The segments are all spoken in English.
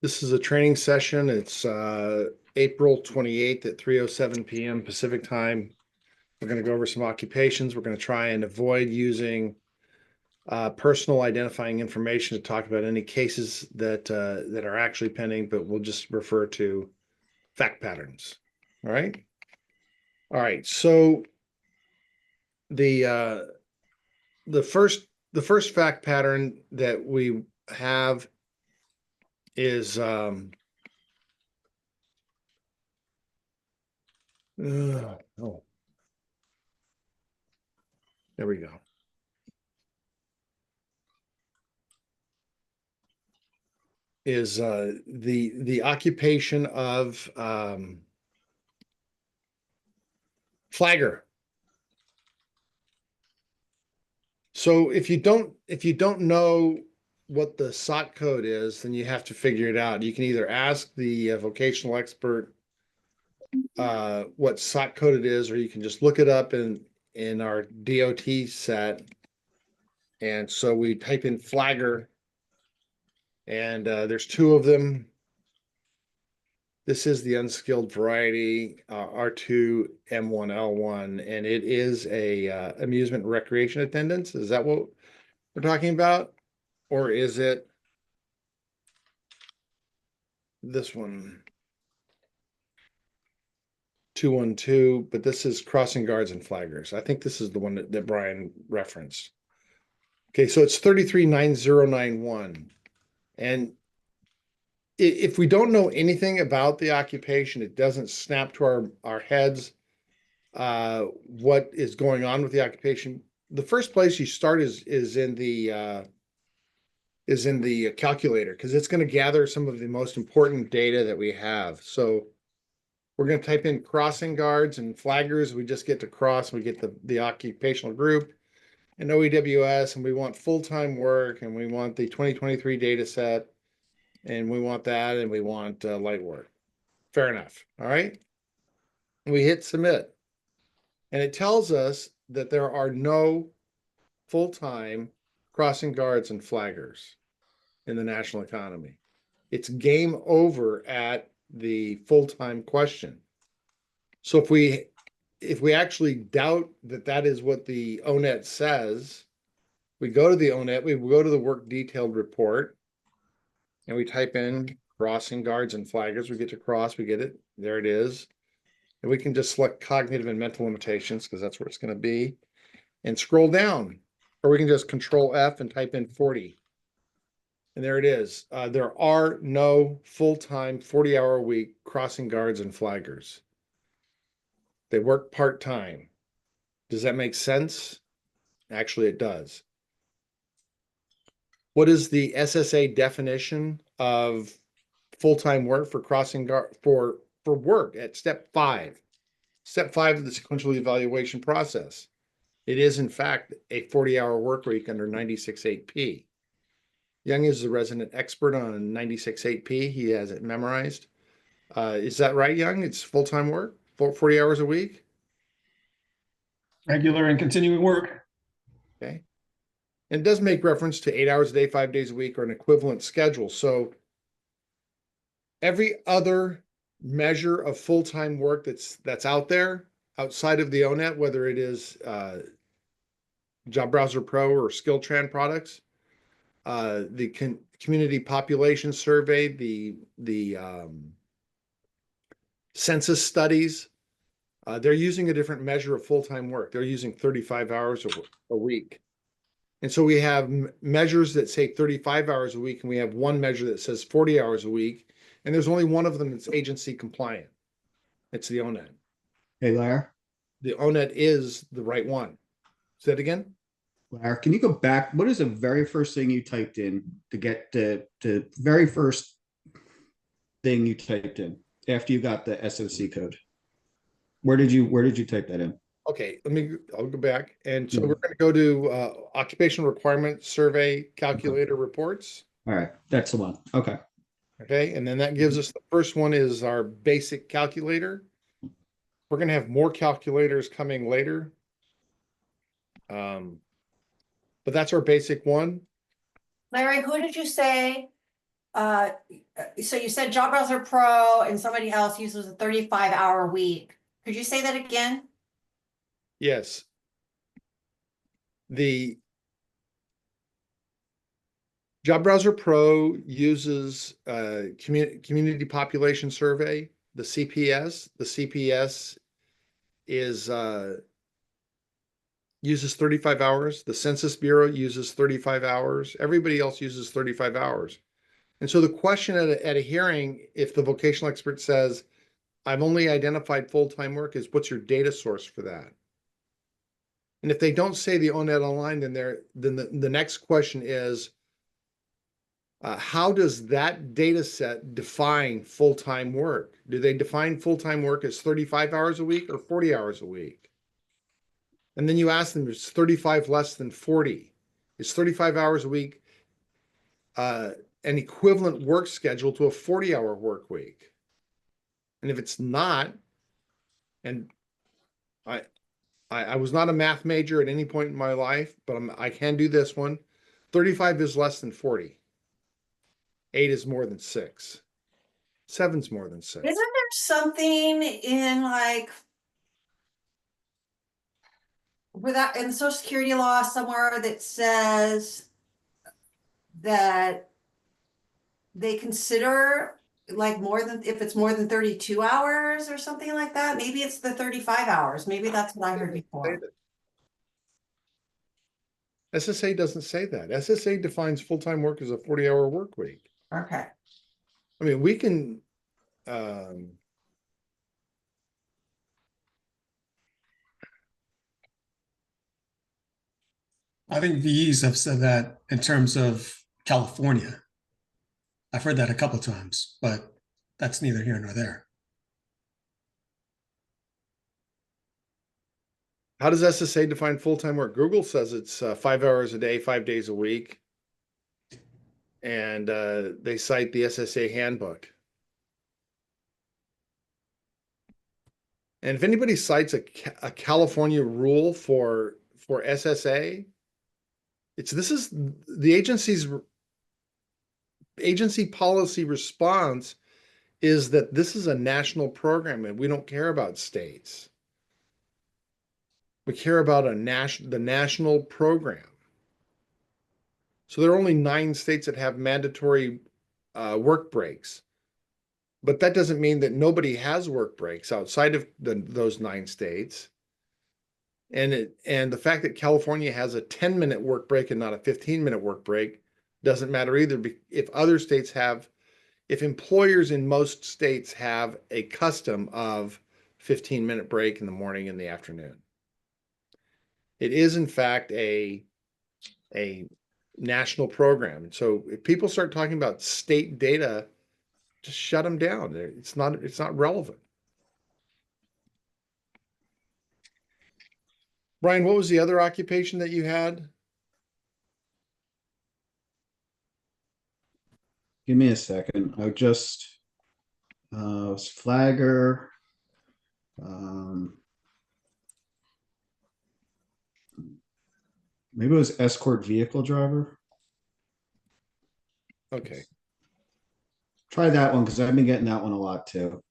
This is a training session. It's April 28th at 3:07 p.m. Pacific time. We're going to go over some occupations. We're going to try and avoid using personal identifying information to talk about any cases that are actually pending, but we'll just refer to fact patterns. All right. All right. So the the first fact pattern that we have is oh, there we go. Is the occupation of flagger. So if you don't know what the SOT code is, then you have to figure it out. You can either ask the vocational expert what SOT code it is, or you can just look it up in our DOT set. And so we type in flagger, and there's two of them. This is the unskilled variety, R2 M1L1, and it is a amusement and recreation attendance. Is that what we're talking about? Or is it this one? 212, but this is crossing guards and flaggers. I think this is the one that Brian referenced. Okay, so it's 339091. And if we don't know anything about the occupation, it doesn't snap to our heads what is going on with the occupation. The first place you start is in the calculator, because it's going to gather some of the most important data that we have. So we're going to type in crossing guards and flaggers. We just get to cross, we get the occupational group and OEWS, and we want full-time work, and we want the 2023 data set, and we want that, and we want light work. Fair enough. All right. We hit submit, and it tells us that there are no full-time crossing guards and flaggers in the national economy. It's game over at the full-time question. So if we actually doubt that that is what the ONET says, we go to the ONET, we go to the work detailed report, and we type in crossing guards and flaggers. We get to cross, we get it. There it is. And we can just select cognitive and mental limitations, because that's where it's going to be, and scroll down. Or we can just Control F and type in 40. And there it is. There are no full-time 40-hour-a-week crossing guards and flaggers. They work part-time. Does that make sense? Actually, it does. What is the SSA definition of full-time work for crossing guard for work at step 5? Step 5 of the sequential evaluation process. It is, in fact, a 40-hour work week under 96.8P. Young is the resident expert on 96.8P. He has it memorized. Is that right, Young? It's full-time work, 40 hours a week? Regular and continuing work. Okay. And it does make reference to 8 hours a day, 5 days a week, or an equivalent schedule. So every other measure of full-time work that's out there outside of the ONET, whether it is Job Browser Pro or SkillTran products, the community population survey, the census studies, they're using a different measure of full-time work. They're using 35 hours a week. And so we have measures that say 35 hours a week, and we have one measure that says 40 hours a week. And there's only one of them that's agency compliant. It's the ONET. Hey, Larry. The ONET is the right one. Say that again? Larry, can you go back? What is the very first thing you typed in to get the very first thing you typed in after you got the SOC code? Where did you type that in? Okay, I'll go back. And so we're going to go to occupational requirement survey calculator reports. All right, that's the one. Okay. Okay, and then that gives us the first one is our basic calculator. We're going to have more calculators coming later. But that's our basic one. Larry, who did you say so you said Job Browser Pro and somebody else uses a 35-hour week. Could you say that again? Yes. The Job Browser Pro uses community population survey, the CPS. The CPS is uses 35 hours. The Census Bureau uses 35 hours. Everybody else uses 35 hours. And so the question at a hearing, if the vocational expert says, I've only identified full-time work, is what's your data source for that? And if they don't say the ONET online, then the next question is, how does that data set define full-time work? Do they define full-time work as 35 hours a week or 40 hours a week? And then you ask them, is 35 less than 40? Is 35 hours a week an equivalent work schedule to a 40-hour work week? And if it's not, and I was not a math major at any point in my life, but I can do this one. 35 is less than 40. 8 is more than 6. 7's more than 6. Isn't there something in like without in the Social Security law somewhere that says that they consider like more than if it's more than 32 hours or something like that? Maybe it's the 35 hours. Maybe that's what I heard before. SSA doesn't say that. SSA defines full-time work as a 40-hour work week. Okay. I mean, we can, I think VEs have said that in terms of California. I've heard that a couple of times, but that's neither here nor there. how does SSA define full-time work? Google says it's 5 hours a day, 5 days a week. And they cite the SSA handbook. And if anybody cites a California rule for SSA, this is the agency policy response is that this is a national program and we don't care about states. We care about the national program. So there are only 9 states that have mandatory work breaks. But that doesn't mean that nobody has work breaks outside of those 9 states. And the fact that California has a 10-minute work break and not a 15-minute work break doesn't matter either. If employers in most states have a custom of 15-minute break in the morning and the afternoon. It is in fact a national program. So if people start talking about state data, just shut them down. It's not relevant. Brian, what was the other occupation that you had? Give me a second. I just was flagger. Maybe it was escort vehicle driver. Okay, Try that one because I've been getting that one a lot too.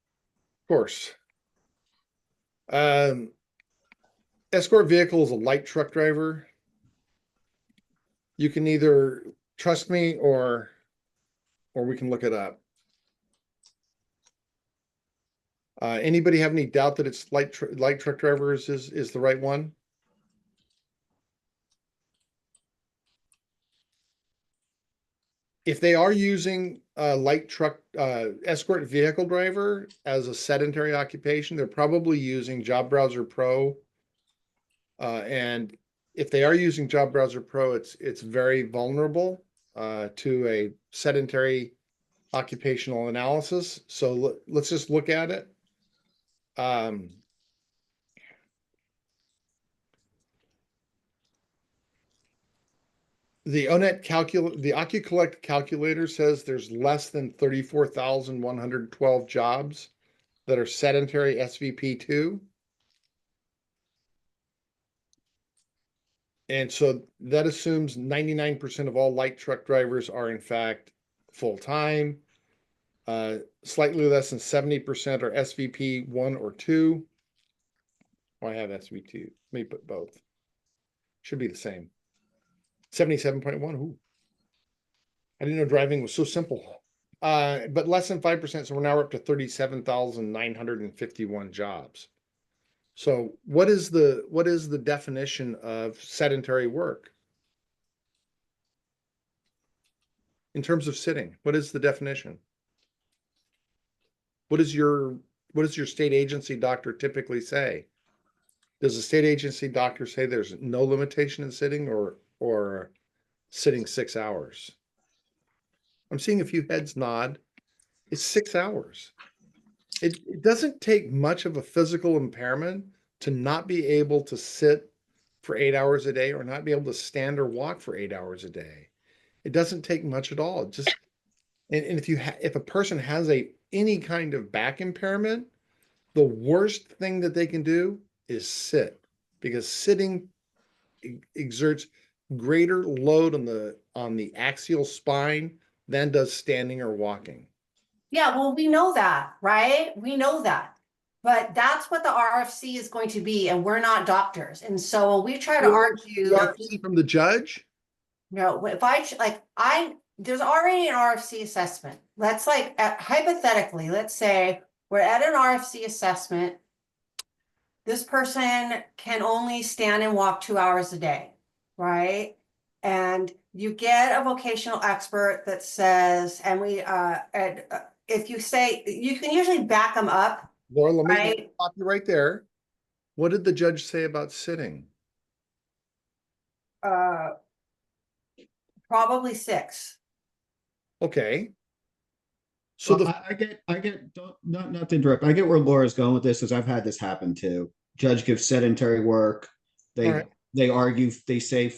of course. Escort vehicle is a light truck driver. You can either trust me or we can look it up. Anybody have any doubt that it's light truck drivers is the right one? If they are using light truck escort vehicle driver as a sedentary occupation, they're probably using Job Browser Pro. And if they are using Job Browser Pro, it's very vulnerable to a sedentary occupational analysis. So let's just look at it. The Occu Collect calculator says there's less than 34,112 jobs that are sedentary SVP2. And so that assumes 99% of all light truck drivers are in fact full-time. Slightly less than 70% are SVP 1 or 2. Oh, I have SVP2. Let me put both. Should be the same. 77.1. Ooh. I didn't know driving was so simple. But less than 5%. So we're now up to 37,951 jobs. So what is the definition of sedentary work? In terms of sitting, what is the definition? What does your state agency doctor typically say? Does the state agency doctor say there's no limitation in sitting or sitting 6 hours? I'm seeing a few heads nod. It's 6 hours. It doesn't take much of a physical impairment to not be able to sit for 8 hours a day or not be able to stand or walk for 8 hours a day. It doesn't take much at all. Just and if a person has any kind of back impairment, the worst thing that they can do is sit, because sitting exerts greater load on the axial spine than does standing or walking. Yeah, well, we know that, right? We know that. But that's what the RFC is going to be, and we're not doctors. And so we try to argue. The RFC from the judge? No, if there's already an RFC assessment. Let's hypothetically, let's say we're at an RFC assessment. This person can only stand and walk 2 hours a day, right? And you get a vocational expert that says, if you say, you can usually back them up. Laura, let me Right. stop you right there. What did the judge say about sitting? Probably 6. Okay. So Well, I get, not to interrupt. I get where Laura's going with this, because I've had this happen too. Judge gives sedentary work. All right. They argue, they say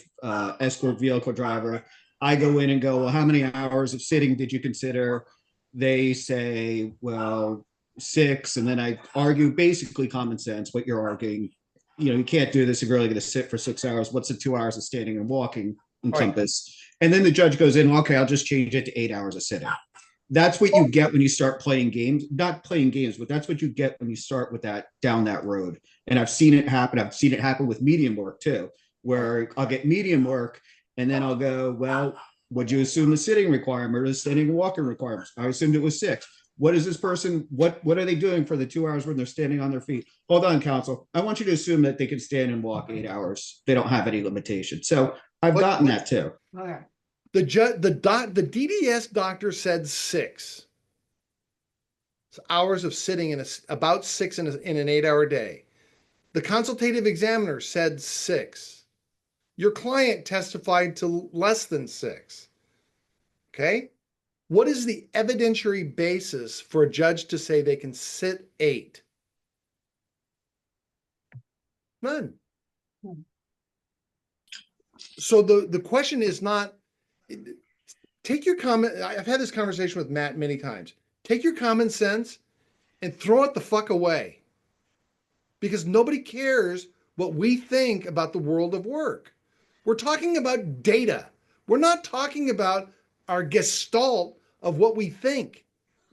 escort vehicle driver. I go in and go, well, how many hours of sitting did you consider? They say, well, 6. And then I argue basically common sense, what you're arguing. You can't do this if you're really going to sit for 6 hours. What's the 2 hours of standing and walking encompass? And then the judge goes in, okay, I'll just change it to 8 hours of sitting. That's what you get when you start playing games, not playing games, but that's what you get when you start with that down that road. And I've seen it happen. I've seen it happen with medium work too, where I'll get medium work and then I'll go, well, would you assume the sitting requirement or the standing and walking requirements? I assumed it was 6. What is this person? What are they doing for the 2 hours when they're standing on their feet? Hold on, counsel. I want you to assume that they can stand and walk 8 hours. They don't have any limitation. So I've gotten that too. Okay. the DDS doctor said 6 hours of sitting about 6 in an 8-hour day. The consultative examiner said 6. Your client testified to less than 6. Okay. What is the evidentiary basis for a judge to say they can sit 8? None. So the question is not, take your comment. I've had this conversation with Matt many times. Take your common sense and throw it the fuck away, because nobody cares what we think about the world of work. We're talking about data. We're not talking about our gestalt of what we think,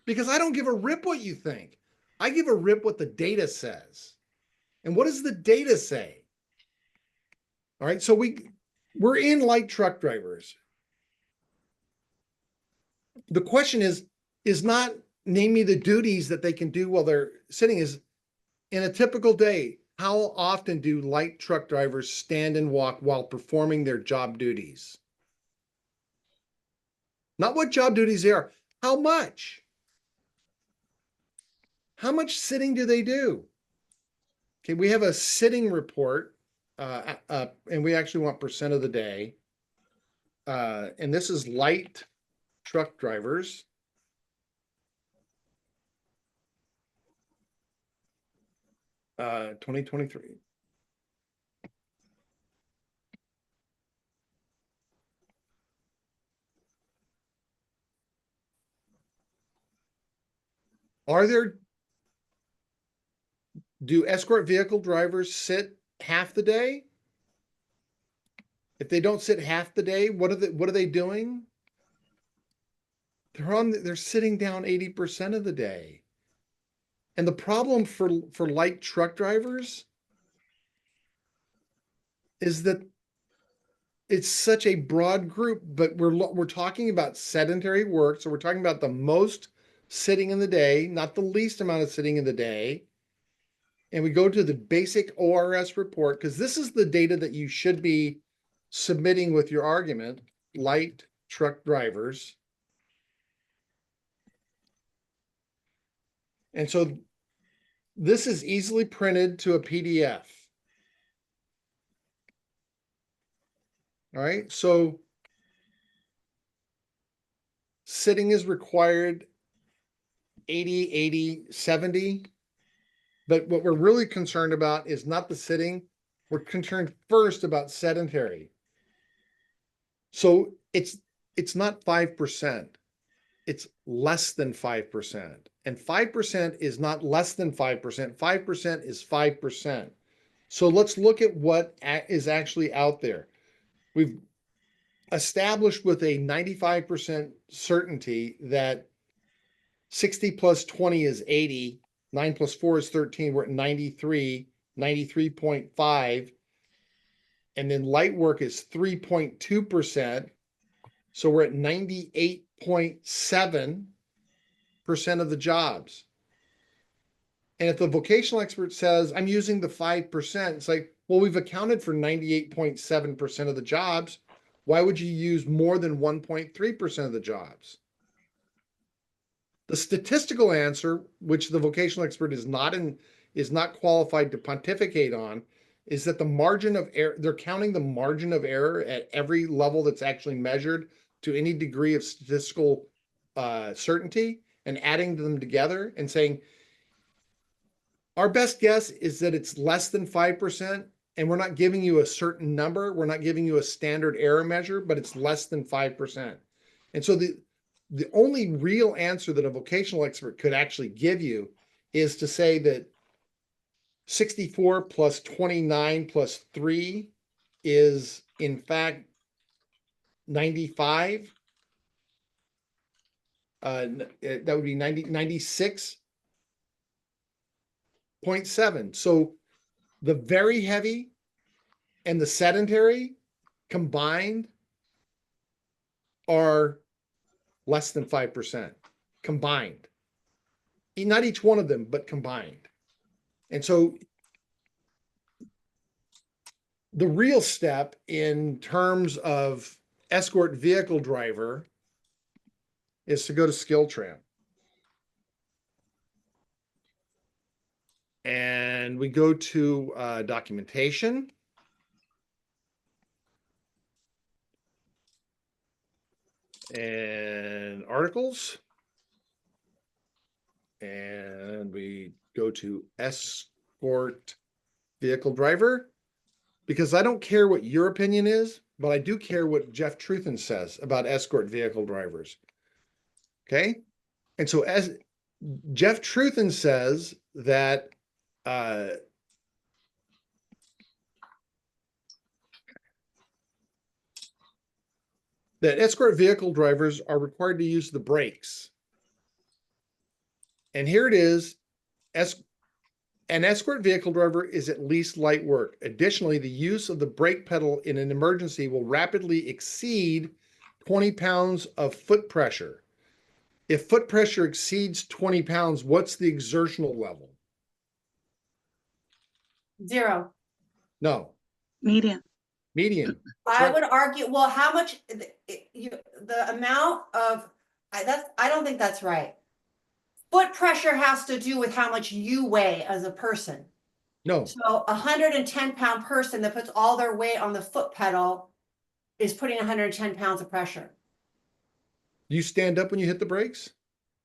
because I don't give a rip what you think. I give a rip what the data says. And what does the data say? All right, so we're in light truck drivers. The question is not name me the duties that they can do while they're sitting. Is in a typical day, how often do light truck drivers stand and walk while performing their job duties? Not what job duties they are. How much? How much sitting do they do? Okay, we have a sitting report, and we actually want percent of the day. And this is light truck drivers. Uh, 2023. Do escort vehicle drivers sit half the day? If they don't sit half the day, what are they doing? they're sitting down 80% of the day. And the problem for light truck drivers is that it's such a broad group, but we're talking about sedentary work. So we're talking about the most sitting in the day, not the least amount of sitting in the day. And we go to the basic ORS report, because this is the data that you should be submitting with your argument, light truck drivers. And so this is easily printed to a PDF. All right, so sitting is required 80, 80, 70. But what we're really concerned about is not the sitting. We're concerned first about sedentary. So it's not 5%. It's less than 5%. And 5% is not less than 5%. 5% is 5%. So let's look at what is actually out there. We've established with a 95% certainty that 60 plus 20 is 80, 9 plus 4 is 13, we're at 93, 93.5. And then light work is 3.2%. So we're at 98.7% of the jobs. And if the vocational expert says, I'm using the 5%, it's like, well, we've accounted for 98.7% of the jobs. Why would you use more than 1.3% of the jobs? The statistical answer, which the vocational expert is not qualified to pontificate on, is that the margin of error, they're counting the margin of error at every level that's actually measured to any degree of statistical certainty and adding them together and saying, our best guess is that it's less than 5%, and we're not giving you a certain number. We're not giving you a standard error measure, but it's less than 5%. And so the only real answer that a vocational expert could actually give you is to say that 64 plus 29 plus 3 is in fact 95. That would be 96.7. So the very heavy and the sedentary combined are less than 5% combined. Not each one of them, but combined. And so the real step in terms of escort vehicle driver is to go to SkillTran. And we go to documentation. And articles. And we go to escort vehicle driver, because I don't care what your opinion is, but I do care what Jeff Truthen says about escort vehicle drivers. Okay. And so as Jeff Truthen says that that escort vehicle drivers are required to use the brakes. And here it is, an escort vehicle driver is at least light work. Additionally, the use of the brake pedal in an emergency will rapidly exceed 20 pounds of foot pressure. If foot pressure exceeds 20 pounds, what's the exertional level? 0. No, Median. median. I would argue, well, how much the amount of I don't think that's right. Foot pressure has to do with how much you weigh as a person. No, So 110-pound person that puts all their weight on the foot pedal is putting 110 pounds of pressure. you stand up when you hit the brakes?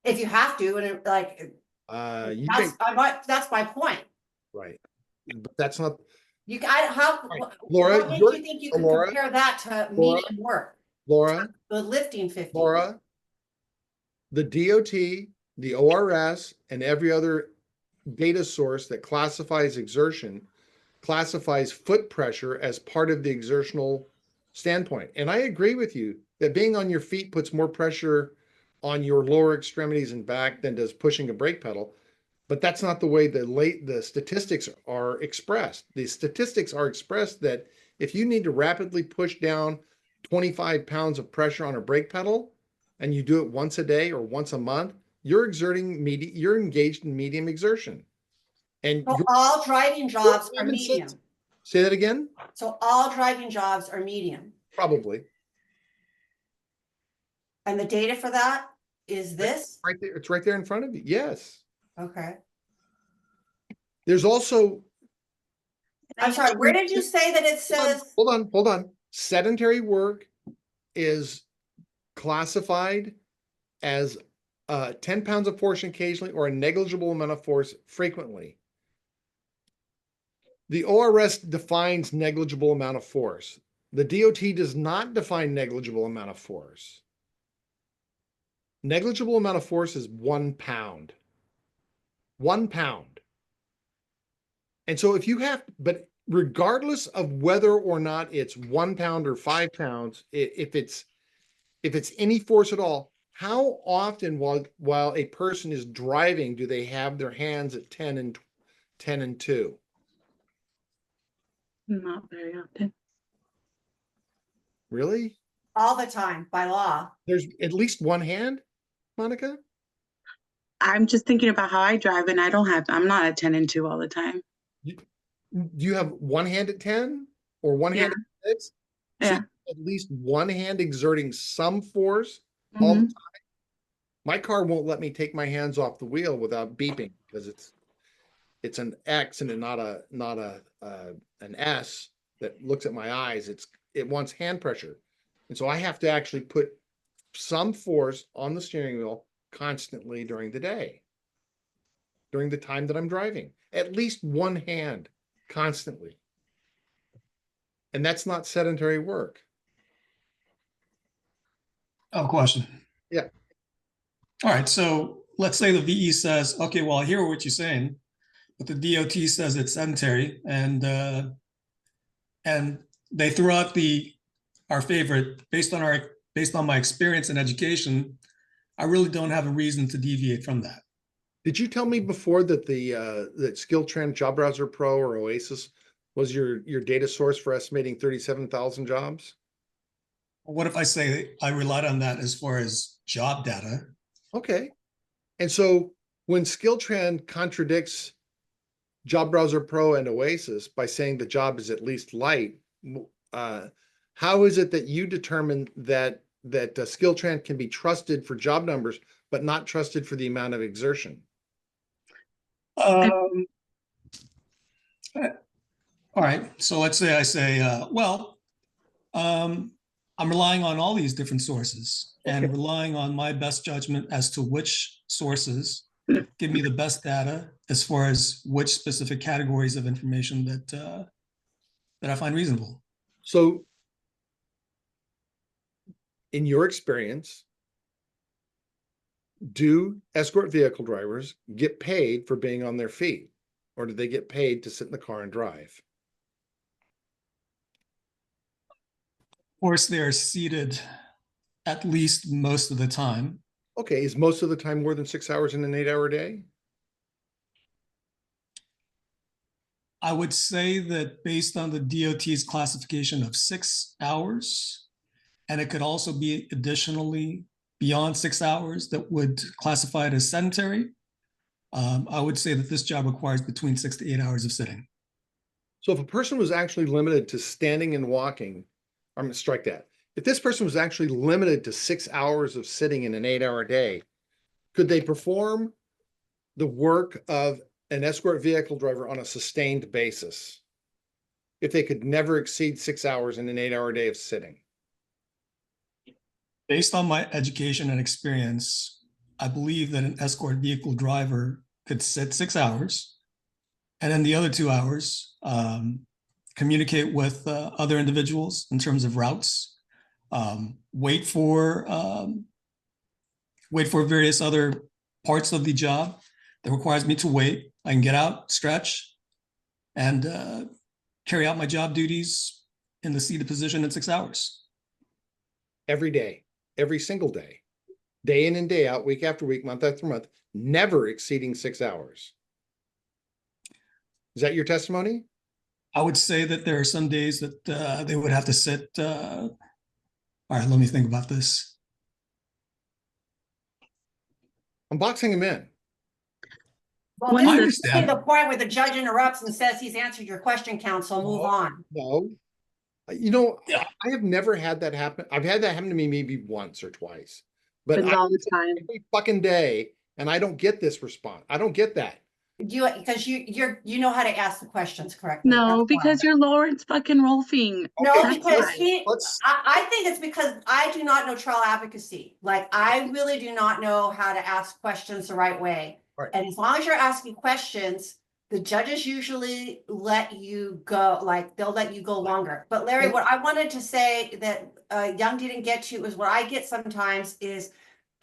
If you have to, and that's my point. Right. But that's not, Right. Laura, what makes you think you can Laura, compare that to Laura, medium work? Laura, The lifting 50. Laura, the DOT, the ORS, and every other data source that classifies exertion classifies foot pressure as part of the exertional standpoint. And I agree with you that being on your feet puts more pressure on your lower extremities and back than does pushing a brake pedal. But that's not the way the statistics are expressed. The statistics are expressed that if you need to rapidly push down 25 pounds of pressure on a brake pedal and you do it once a day or once a month, you're engaged in medium exertion. And So all driving jobs are common sense- medium. Say that again? So all driving jobs are medium. Probably. And the data for that is this? Right there. It's right there in front of you. Yes. Okay. There's also, I'm sorry, where did you say that it says? hold on. Sedentary work is classified as 10 pounds of force occasionally or a negligible amount of force frequently. The ORS defines negligible amount of force. The DOT does not define negligible amount of force. Negligible amount of force is 1 pound. 1 pound. And so if you have, but regardless of whether or not it's 1 pound or 5 pounds, if it's any force at all, how often while a person is driving do they have their hands at 10 and 2? Not very often. Really? All the time by law. There's at least one hand, Monica? I'm just thinking about how I drive, and I'm not at 10 and 2 all the time. Do you have one hand at 10 or one hand at 6? So Yeah. at least one hand exerting some force all the Mhm. time. My car won't let me take my hands off the wheel without beeping because it's an X and not an S that looks at my eyes. It wants hand pressure. And so I have to actually put some force on the steering wheel constantly during the day, during the time that I'm driving, at least one hand constantly. And that's not sedentary work. I have a question. Yeah. All right, so let's say the VE says, okay, well, I hear what you're saying, but the DOT says it's sedentary, and they threw out our favorite based on my experience and education. I really don't have a reason to deviate from that. Did you tell me before that that SkillTrend Job Browser Pro or Oasis was your data source for estimating 37,000 jobs? What if I say I relied on that as far as job data? Okay. And so when SkillTrend contradicts Job Browser Pro and Oasis by saying the job is at least light, how is it that you determine that SkillTrend can be trusted for job numbers, but not trusted for the amount of exertion? All right, so let's say I say, I'm relying on all these different sources and relying on my best judgment as to which sources give me the best data as far as which specific categories of information that I find reasonable. So in your experience, do escort vehicle drivers get paid for being on their feet, or do they get paid to sit in the car and drive? Of course, they're seated at least most of the time. Okay, is most of the time more than 6 hours in an 8-hour day? I would say that based on the DOT's classification of 6 hours, and it could also be additionally beyond 6 hours that would classify it as sedentary, I would say that this job requires between 6 to 8 hours of sitting. So if a person was actually limited to standing and walking, I'm going to strike that. If this person was actually limited to 6 hours of sitting in an 8-hour day, could they perform the work of an escort vehicle driver on a sustained basis if they could never exceed 6 hours in an 8-hour day of sitting? Based on my education and experience, I believe that an escort vehicle driver could sit 6 hours and then the other 2 hours communicate with other individuals in terms of routes, wait for various other parts of the job that requires me to wait. I can get out, stretch, and carry out my job duties in the seated position in 6 hours. Every day, every single day. day in and day out, week after week, month after month, never exceeding 6 hours. Is that your testimony? I would say that there are some days that they would have to sit. All right, let me think about this. I'm boxing him in. Well, When this is is this- the point where the judge interrupts and says he's answered your question, counsel, move on. No. You know, Yeah. I have never had that happen. I've had that happen to me maybe once or twice. But Happens all the time. every fucking day, and I don't get this response. I don't get that. Because you know how to ask the questions correctly. No, That's why. because you're Lawrence fucking Rolfing. No, Okay, because why. he, Let's I think it's because I do not know trial advocacy. Like, I really do not know how to ask questions the right way. Right. And as long as you're asking questions, the judges usually let you go, like, they'll let you go longer. But Larry, what I wanted to say that Young didn't get to is what I get sometimes is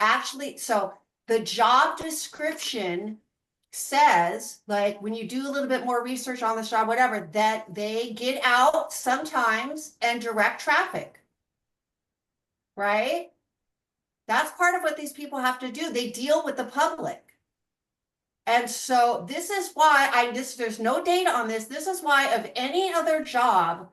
actually, so the job description says, like, when you do a little bit more research on this job, whatever, that they get out sometimes and direct traffic. Right? That's part of what these people have to do. They deal with the public. And so this is why there's no data on this. This is why of any other job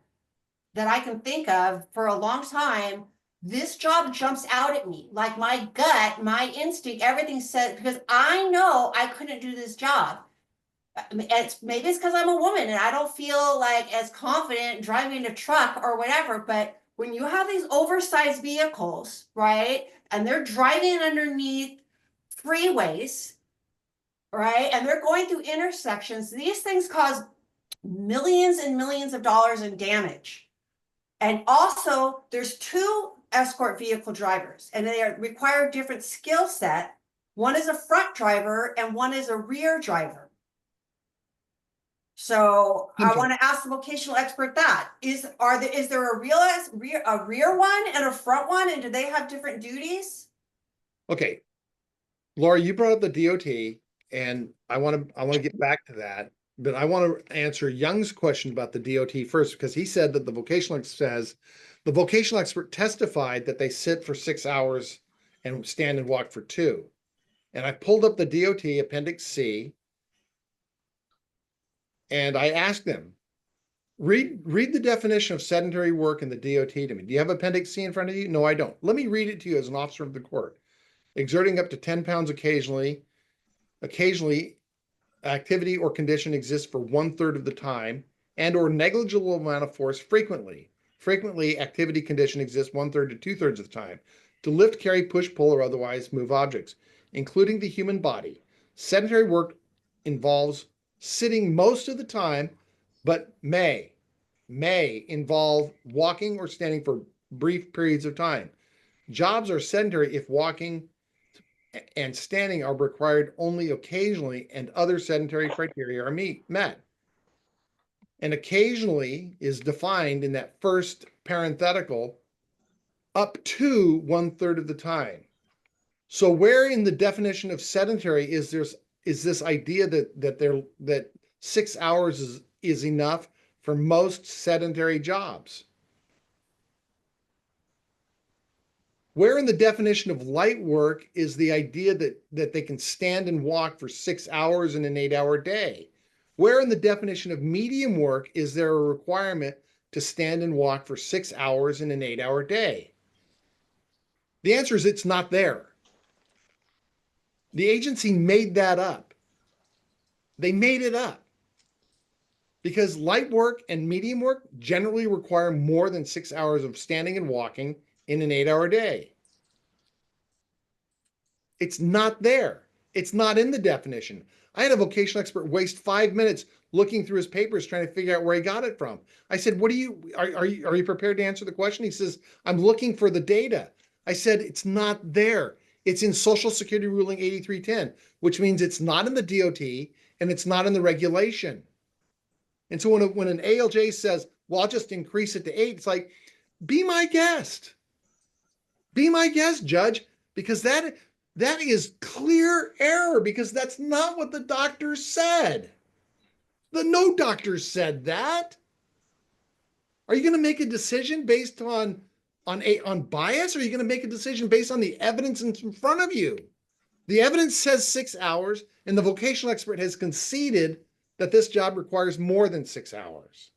that I can think of for a long time, this job jumps out at me. Like, my gut, my instinct, everything says, because I know I couldn't do this job. Maybe it's because I'm a woman and I don't feel like as confident driving a truck or whatever. But when you have these oversized vehicles, right, and they're driving underneath freeways, right, and they're going through intersections, these things cause millions and millions of dollars in damage. And also, there's two escort vehicle drivers, and they require different skill set. One is a front driver and one is a rear driver. So I want to ask the vocational expert that is there a rear one and a front one, and do they have different duties? Okay. Laura, you brought up the DOT, and I want to get back to that, but I want to answer Young's question about the DOT first, because he said that the vocational expert testified that they sit for 6 hours and stand and walk for 2. And I pulled up the DOT Appendix C, and I asked them, read the definition of sedentary work in the DOT to me. Do you have Appendix C in front of you? No, I don't. Let me read it to you as an officer of the court. Exerting up to 10 pounds occasionally, activity or condition exists for 1/3 of the time, and or negligible amount of force frequently. Frequently, activity condition exists 1/3 to 2/3 of the time. To lift, carry, push, pull, or otherwise move objects, including the human body. Sedentary work involves sitting most of the time, but may involve walking or standing for brief periods of time. Jobs are sedentary if walking and standing are required only occasionally and other sedentary criteria are met. And occasionally is defined in that first parenthetical up to 1/3 of the time. So where in the definition of sedentary is this idea that 6 hours is enough for most sedentary jobs? Where in the definition of light work is the idea that they can stand and walk for 6 hours in an 8-hour day? Where in the definition of medium work is there a requirement to stand and walk for 6 hours in an 8-hour day? The answer is it's not there. The agency made that up. They made it up. Because light work and medium work generally require more than 6 hours of standing and walking in an 8-hour day. It's not there. It's not in the definition. I had a vocational expert waste 5 minutes looking through his papers trying to figure out where he got it from. I said, are you prepared to answer the question? He says, I'm looking for the data. I said, it's not there. It's in Social Security Ruling 8310, which means it's not in the DOT and it's not in the regulation. And so when an ALJ says, well, I'll just increase it to 8, it's like, be my guest. Be my guest, judge, because that is clear error, because that's not what the doctor said. No doctor said that. Are you going to make a decision based on on bias, or are you going to make a decision based on the evidence in front of you? The evidence says 6 hours, and the vocational expert has conceded that this job requires more than 6 hours.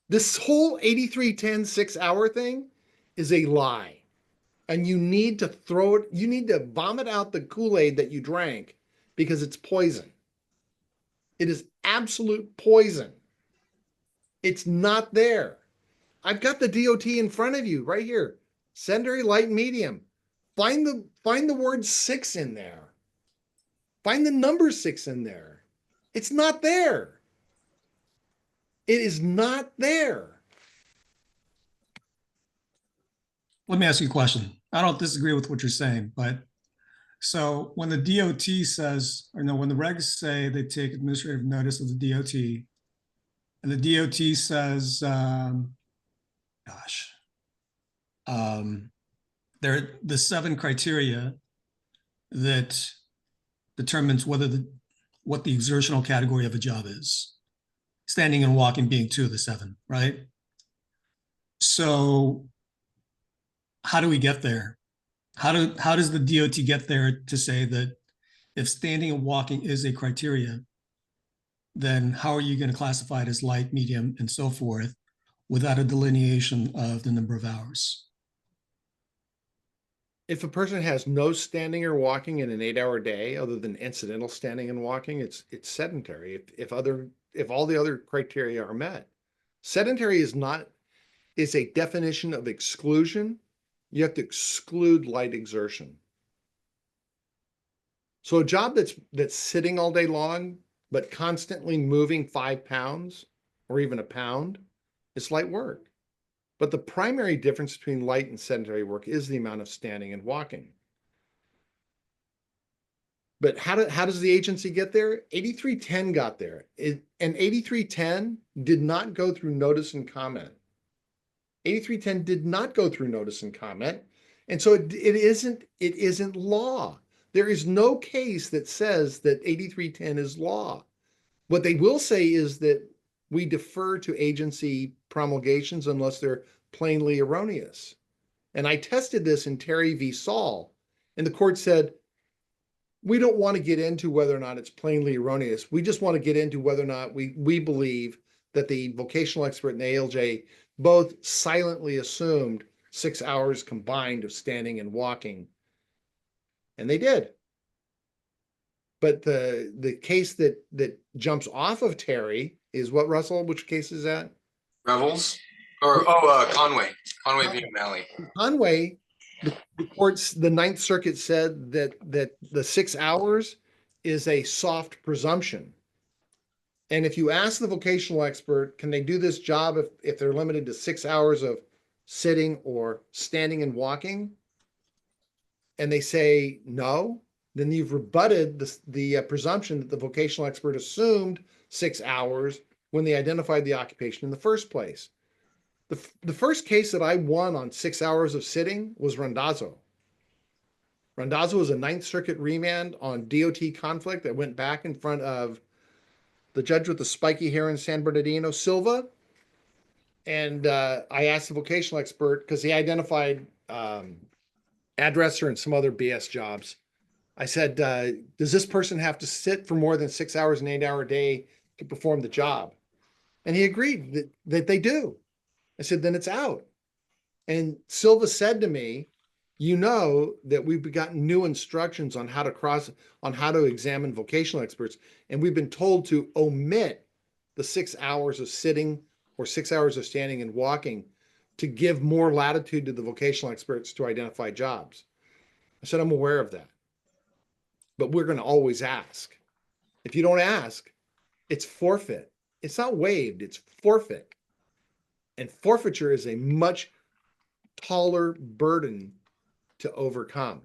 This whole 8310 6-hour thing is a lie. And you need to throw it, you need to vomit out the Kool-Aid that you drank because it's poison. It is absolute poison. It's not there. I've got the DOT in front of you right here. Sedentary, light, medium. Find the word 6 in there. Find the number 6 in there. It's not there. It is not there. Let me ask you a question. I don't disagree with what you're saying, but so when the DOT says, or no, when the regs say they take administrative notice of the DOT, and the DOT says, there are the 7 criteria that determines what the exertional category of a job is. Standing and walking being 2 of the 7, right? So how do we get there? How does the DOT get there to say that if standing and walking is a criteria, then how are you going to classify it as light, medium, and so forth without a delineation of the number of hours? If a person has no standing or walking in an 8-hour day, other than incidental standing and walking, it's sedentary. If all the other criteria are met, sedentary is a definition of exclusion. You have to exclude light exertion. So a job that's sitting all day long, but constantly moving 5 pounds or even a pound, it's light work. But the primary difference between light and sedentary work is the amount of standing and walking. But how does the agency get there? 8310 got there. And 8310 did not go through notice and comment. 8310 did not go through notice and comment. And so it isn't law. There is no case that says that 8310 is law. What they will say is that we defer to agency promulgations unless they're plainly erroneous. And I tested this in Terry v. Saul, and the court said, we don't want to get into whether or not it's plainly erroneous. We just want to get into whether or not we believe that the vocational expert and the ALJ both silently assumed 6 hours combined of standing and walking. And they did. But the case that jumps off of Terry is what, Russell? Which case is that? Revels? Or Conway v. O'Malley. Conway, the Ninth Circuit said that the 6 hours is a soft presumption. And if you ask the vocational expert, can they do this job if they're limited to 6 hours of sitting or standing and walking, and they say no, then you've rebutted the presumption that the vocational expert assumed 6 hours when they identified the occupation in the first place. The first case that I won on 6 hours of sitting was Randazzo. Randazzo was a Ninth Circuit remand on DOT conflict that went back in front of the judge with the spiky hair in San Bernardino, Silva. And I asked the vocational expert, because he identified addresser and some other BS jobs. I said, does this person have to sit for more than 6 hours an 8-hour day to perform the job? And he agreed that they do. I said, then it's out. And Silva said to me, you know that we've gotten new instructions on how to examine vocational experts. And we've been told to omit the 6 hours of sitting or 6 hours of standing and walking to give more latitude to the vocational experts to identify jobs. I said, I'm aware of that. But we're going to always ask. If you don't ask, it's forfeit. It's not waived, it's forfeit. And forfeiture is a much taller burden to overcome.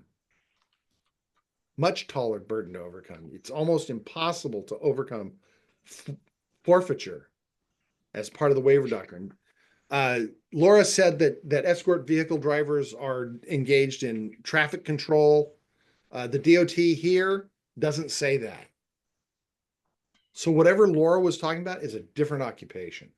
Much taller burden to overcome. It's almost impossible to overcome forfeiture as part of the waiver doctrine. Laura said that escort vehicle drivers are engaged in traffic control. The DOT here doesn't say that. So whatever Laura was talking about is a different occupation,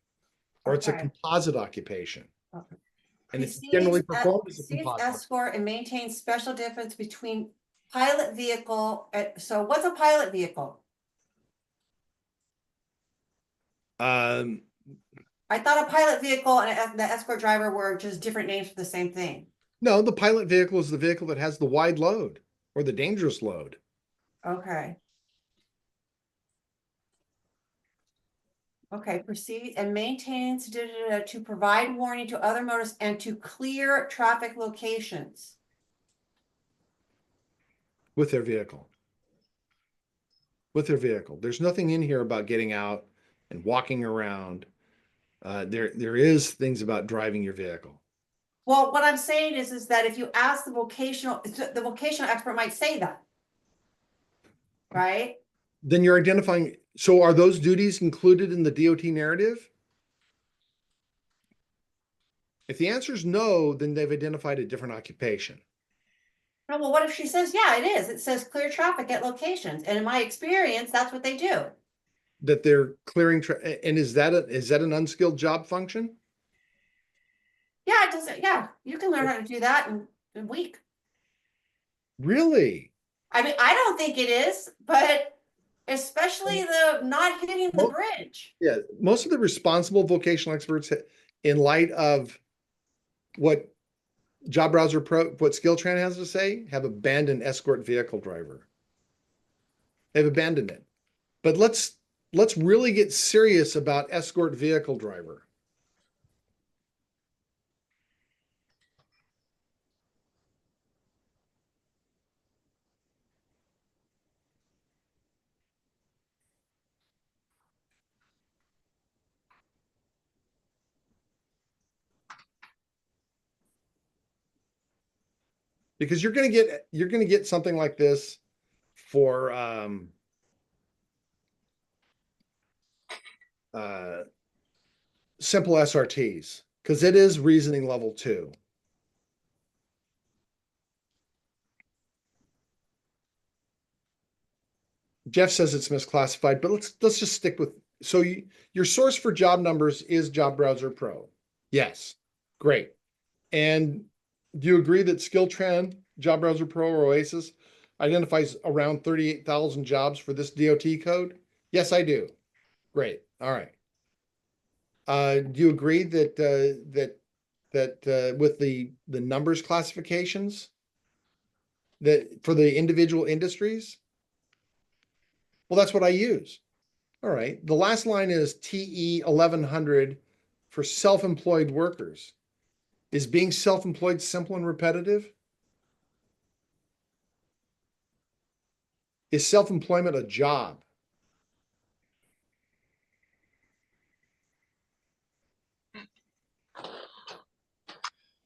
or it's a composite occupation. And it's generally performed as a Precedes, composite. escort, and maintains special difference between pilot vehicle. So what's a pilot vehicle? Um, I thought a pilot vehicle and the escort driver were just different names for the same thing. no, the pilot vehicle is the vehicle that has the wide load or the dangerous load. Okay. Okay, proceed and maintains to provide warning to other motorists and to clear traffic locations. With their vehicle. With their vehicle. There's nothing in here about getting out and walking around. There is things about driving your vehicle. Well, what I'm saying is that if you ask the vocational expert might say that. Right? Then you're identifying. So are those duties included in the DOT narrative? If the answer is no, then they've identified a different occupation. No, well, what if she says, yeah, it is. It says clear traffic at locations. And in my experience, that's what they do. That they're clearing, and is that an unskilled job function? Yeah, it doesn't. Yeah, you can learn how to do that in a week. Really? I mean, I don't think it is, but especially the not hitting the Well, bridge. Yeah, most of the responsible vocational experts, in light of what Job Browser Pro, what SkillTran has to say, have abandoned escort vehicle driver. They've abandoned it. But let's really get serious about escort vehicle driver. Because you're going to get something like this for simple SRTs, because it is reasoning level 2. Jeff says it's misclassified, but let's just stick with, so your source for job numbers is Job Browser Pro. Yes, great. And do you agree that SkillTran, Job Browser Pro, or Oasis identifies around 38,000 jobs for this DOT code? Yes, I do. Great. All right. Do you agree that with the numbers classifications that for the individual industries? Well, that's what I use. All right. The last line is TE 1100 for self-employed workers. Is being self-employed simple and repetitive? Is self-employment a job?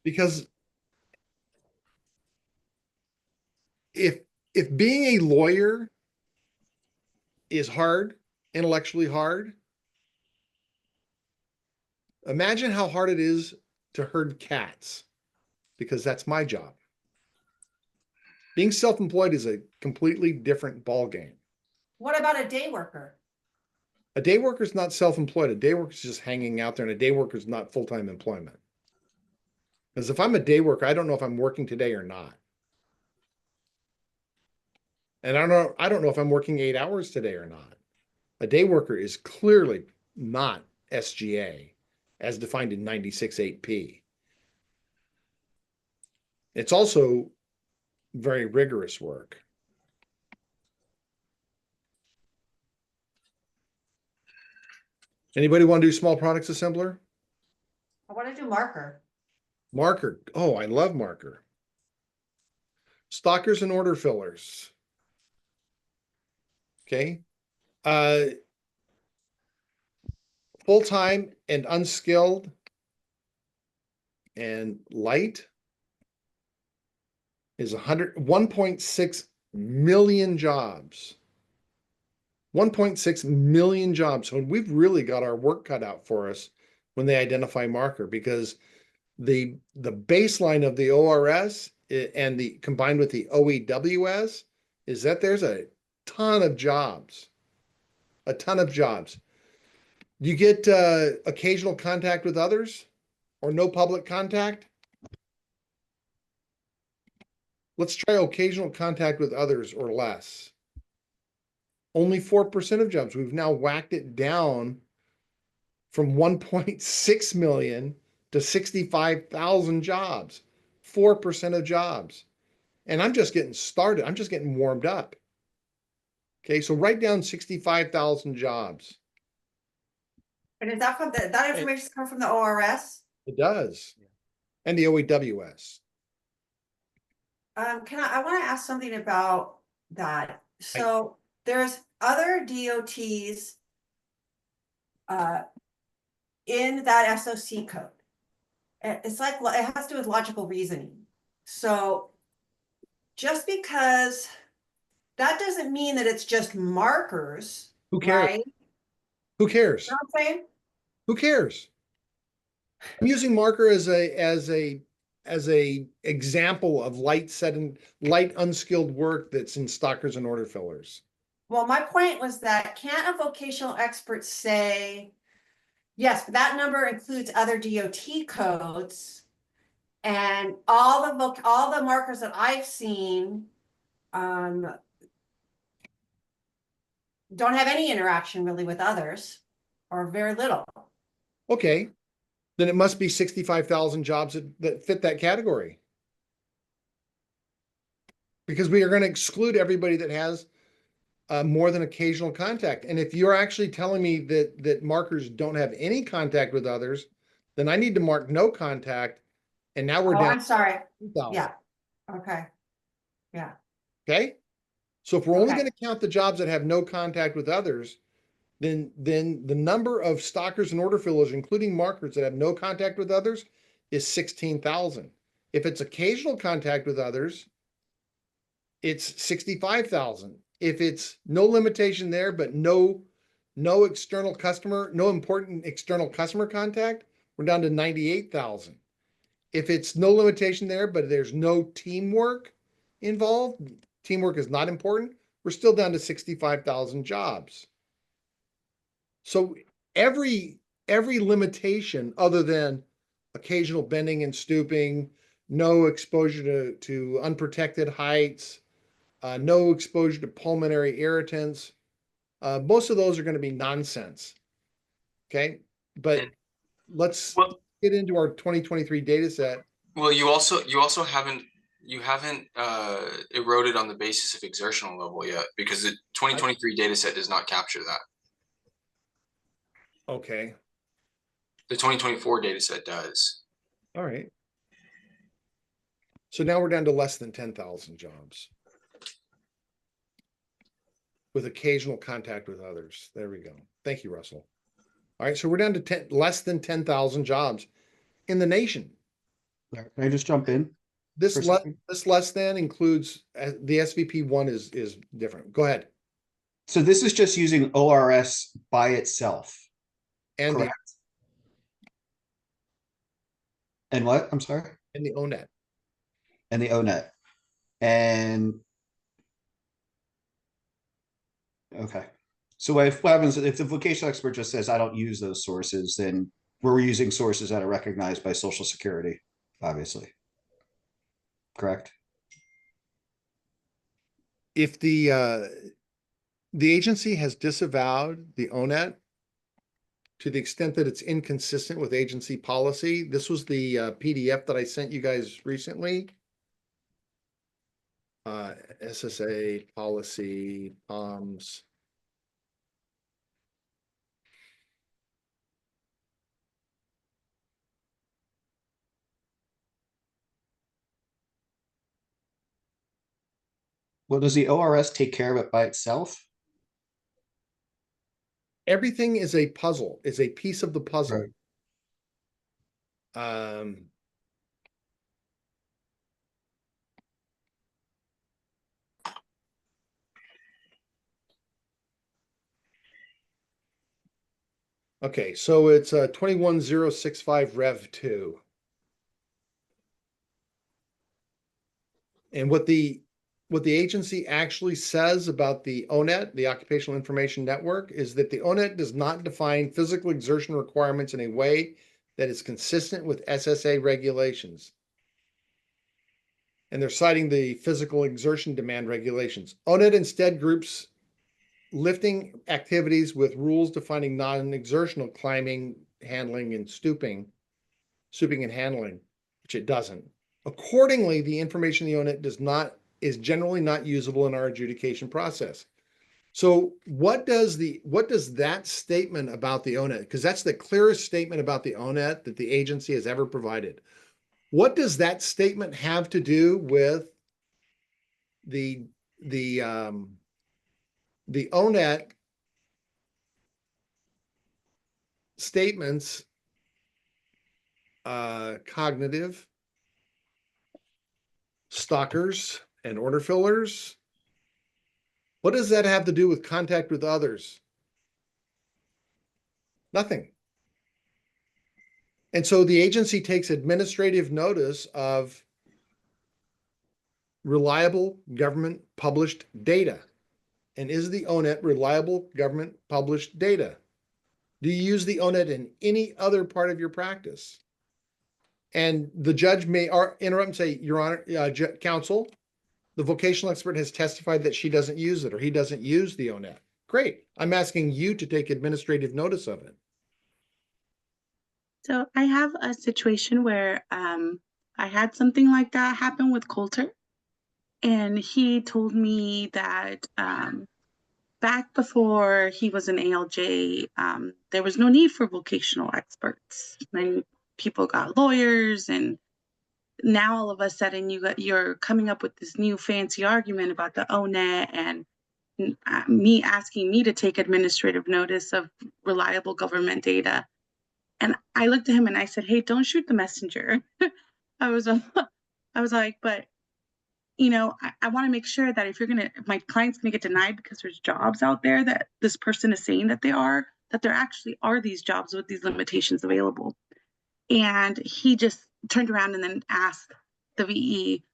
Because if being a lawyer is hard, intellectually hard, imagine how hard it is to herd cats, because that's my job. Being self-employed is a completely different ballgame. What about a day worker? A day worker is not self-employed. A day worker is just hanging out there, and a day worker is not full-time employment. Because if I'm a day worker, I don't know if I'm working today or not. And I don't know if I'm working 8 hours today or not. A day worker is clearly not SGA as defined in 96.8P. It's also very rigorous work. Anybody want to do small products assembler? I want to do marker. Marker. Oh, I love marker. Stockers and order fillers. Okay. Full-time and unskilled and light is 1.6 million jobs. 1.6 million jobs. So we've really got our work cut out for us when they identify marker, because the baseline of the ORS and the combined with the OEWS is that there's a ton of jobs. A ton of jobs. You get occasional contact with others or no public contact. Let's try occasional contact with others or less. Only 4% of jobs. We've now whacked it down from 1.6 million to 65,000 jobs. 4% of jobs. And I'm just getting started. I'm just getting warmed up. Okay, so write down 65,000 jobs. And is that from that information come from the ORS? It does. And the OEWS. I want to ask something about that. So there's other DOTs in that SOC code. It's like, it has to do with logical reasoning. So just because that doesn't mean that it's just markers, Who cares? right? Who cares? You know what I'm saying? Who cares? I'm using marker as a example of light unskilled work that's in stockers and order fillers. Well, my point was that can't a vocational expert say, yes, but that number includes other DOT codes, and all the markers that I've seen don't have any interaction really with others, or very little. Okay, then it must be 65,000 jobs that fit that category. Because we are going to exclude everybody that has more than occasional contact. And if you're actually telling me that markers don't have any contact with others, then I need to mark no contact. And now we're Oh, down. I'm sorry. 2,000. Yeah. Okay. Yeah. Okay. So if we're only Okay. going to count the jobs that have no contact with others, then the number of stockers and order fillers, including markers that have no contact with others, is 16,000. If it's occasional contact with others, it's 65,000. If it's no limitation there, but no external customer, no important external customer contact, we're down to 98,000. If it's no limitation there, but there's no teamwork involved, teamwork is not important, we're still down to 65,000 jobs. So every limitation other than occasional bending and stooping, no exposure to unprotected heights, no exposure to pulmonary irritants, most of those are going to be nonsense. Okay, but let's get into our 2023 data set. Well, you also haven't eroded on the basis of exertional level yet, because the 2023 data set does not capture that. Okay. The 2024 data set does. All right. So now we're down to less than 10,000 jobs with occasional contact with others. There we go. Thank you, Russell. All right. So we're down to less than 10,000 jobs in the nation. Can I just jump in? This for a second? less than includes the SVP one is different. Go ahead. So this is just using ORS by itself. And Correct. And what? I'm sorry? and the ONET. And the ONET. And okay. So what happens if the vocational expert just says, I don't use those sources, then we're using sources that are recognized by Social Security, obviously. Correct? If the agency has disavowed the ONET to the extent that it's inconsistent with agency policy, this was the PDF that I sent you guys recently. SSA policy POMS. Well, does the ORS take care of it by itself? Everything is a puzzle, is a piece of the puzzle. Right. Okay, so it's 21065 Rev 2. And what the agency actually says about the ONET, the Occupational Information Network, is that the ONET does not define physical exertion requirements in a way that is consistent with SSA regulations. And they're citing the physical exertion demand regulations. ONET instead groups lifting activities with rules defining non-exertional climbing, handling, and stooping and handling, which it doesn't. Accordingly, the information in the ONET is generally not usable in our adjudication process. So what does that statement about the ONET, because that's the clearest statement about the ONET that the agency has ever provided. What does that statement have to do with the ONET statements, cognitive, stalkers, and order fillers? What does that have to do with contact with others? Nothing. And so the agency takes administrative notice of reliable government published data. And is the ONET reliable government published data? Do you use the ONET in any other part of your practice? And the judge may interrupt and say, Your Honor, counsel, the vocational expert has testified that she doesn't use it or he doesn't use the ONET. Great. I'm asking you to take administrative notice of it. So I have a situation where I had something like that happen with Coulter, and he told me that back before he was an ALJ, there was no need for vocational experts. And people got lawyers, and now all of a sudden you're coming up with this new fancy argument about the ONET and me asking me to take administrative notice of reliable government data. And I looked at him and I said, "Hey, don't shoot the messenger." I was like, but I want to make sure that if my client's gonna get denied because there's jobs out there that this person is saying that there actually are these jobs with these limitations available. And he just turned around and then asked the VE,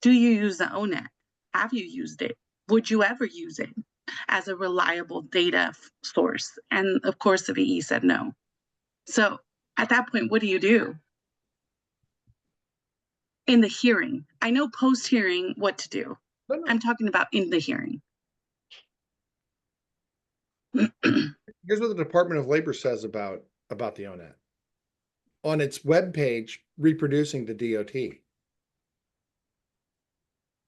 "Do you use the ONET? Have you used it? Would you ever use it as a reliable data source?" And of course, the VE said no. So at that point, what do you do? In the hearing, I know post-hearing what to do. No. I'm talking about in the hearing. Here's what the Department of Labor says about the ONET. On its webpage, reproducing the DOT.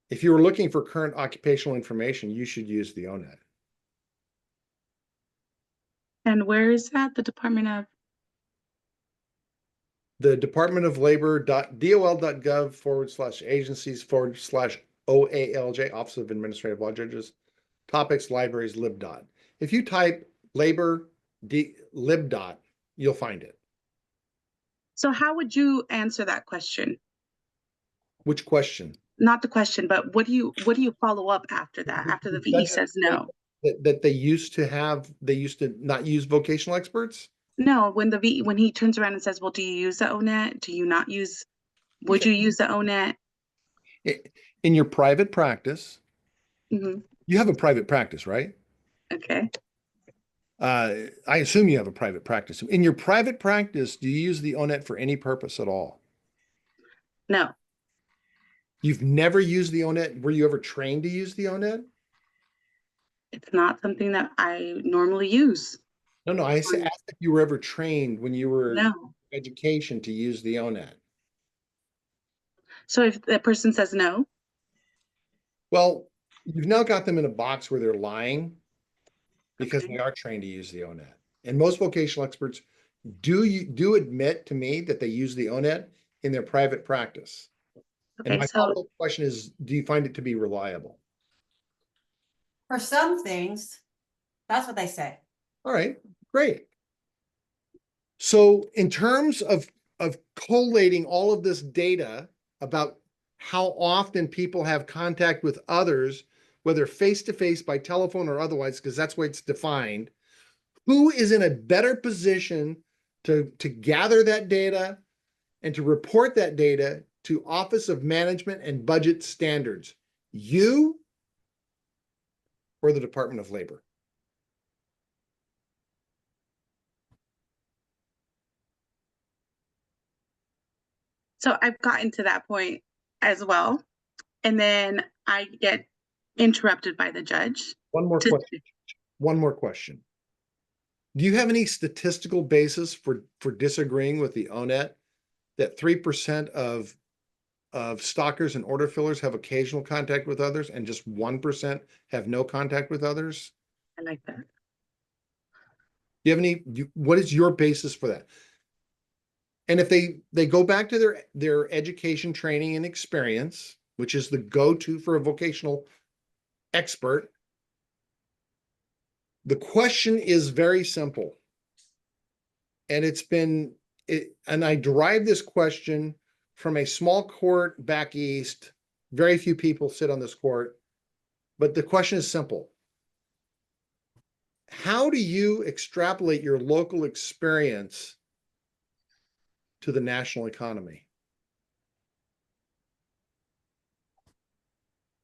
If you were looking for current occupational information, you should use the ONET. And where is that? The Department of? The Department of Labor dol.gov/agencies/OALJ, Office of Administrative Law Judges, topics, libraries, libdot. If you type labor libdot, you'll find it. So how would you answer that question? Which question? Not the question, but what do you follow up after that? After the VE says no? That they used to not use vocational experts? No, when he turns around and says, "Well, do you use the ONET? Do you not use? Would you use the ONET?" In your private practice, Mm-hmm. you have a private practice, right? Okay. I assume you have a private practice. In your private practice, do you use the ONET for any purpose at all? No. You've never used the ONET? Were you ever trained to use the ONET? It's not something that I normally use. No. I asked if you were ever trained when you were in No. education to use the ONET. So if the person says no? Well, you've now got them in a box where they're lying because Okay. they are trained to use the ONET. And most vocational experts do admit to me that they use the ONET in their private practice. And Okay, my so follow-up question is, do you find it to be reliable? For some things, that's what they say. All right, great. So in terms of collating all of this data about how often people have contact with others, whether face-to-face, by telephone, or otherwise, because that's why it's defined, who is in a better position to gather that data and to report that data to Office of Management and Budget Standards? You or the Department of Labor? So I've gotten to that point as well. And then I get interrupted by the judge. One more to- question. One more question. Do you have any statistical basis for disagreeing with the ONET that 3% of stalkers and order fillers have occasional contact with others and just 1% have no contact with others? I like that. Do you have any, what is your basis for that? And if they go back to their education, training, and experience, which is the go-to for a vocational expert, the question is very simple. And and I derived this question from a small court back east. Very few people sit on this court, but the question is simple. How do you extrapolate your local experience to the national economy?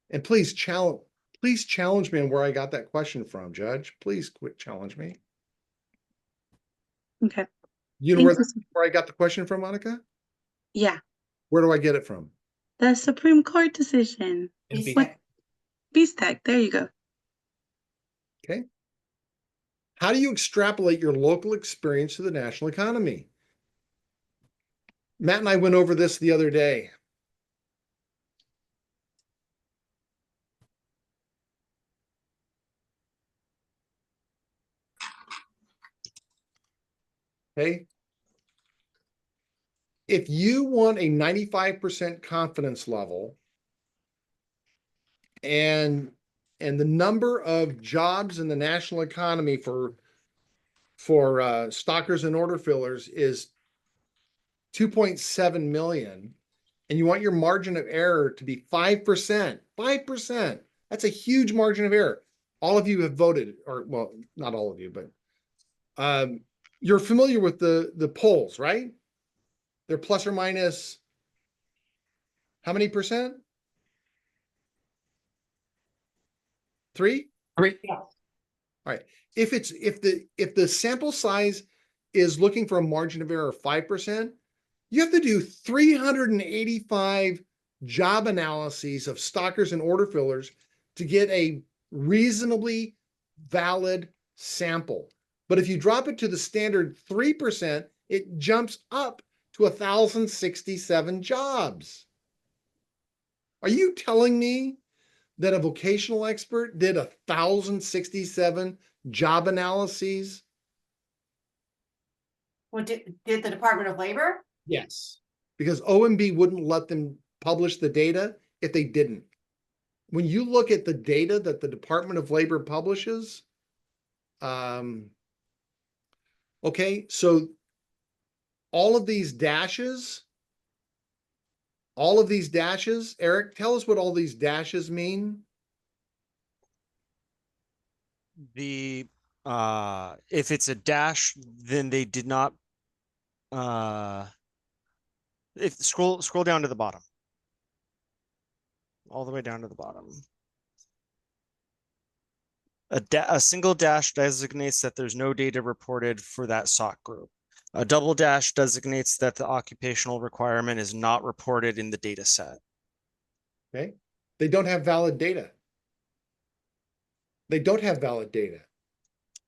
And please challenge me on where I got that question from, Judge. Please quit challenge me. Okay. You know Thank you. where I got the question from, Monica? Yeah. Where do I get it from? The Supreme Court decision. He's What- sick. BSTEC. There you go. Okay. How do you extrapolate your local experience to the national economy? Matt and I went over this the other day. Okay. If you want a 95% confidence level and the number of jobs in the national economy for stalkers and order fillers is 2.7 million, and you want your margin of error to be 5%, 5%. That's a huge margin of error. All of you have voted, or well, not all of you, but you're familiar with the polls, right? They're plus or minus how many percent? 3? Yeah. All right. If the sample size is looking for a margin of error of 5%, you have to do 385 job analyses of stalkers and order fillers to get a reasonably valid sample. But if you drop it to the standard 3%, it jumps up to 1,067 jobs. Are you telling me that a vocational expert did 1,067 job analyses? Well, did the Department of Labor? Yes. Because OMB wouldn't let them publish the data if they didn't. When you look at the data that the Department of Labor publishes, okay, so all of these dashes, Eric, tell us what all these dashes mean. If it's a dash, then they did not if scroll down to the bottom. All the way down to the bottom. A single dash designates that there's no data reported for that SOC group. A double dash designates that the occupational requirement is not reported in the data set. Okay. They don't have valid data. They don't have valid data.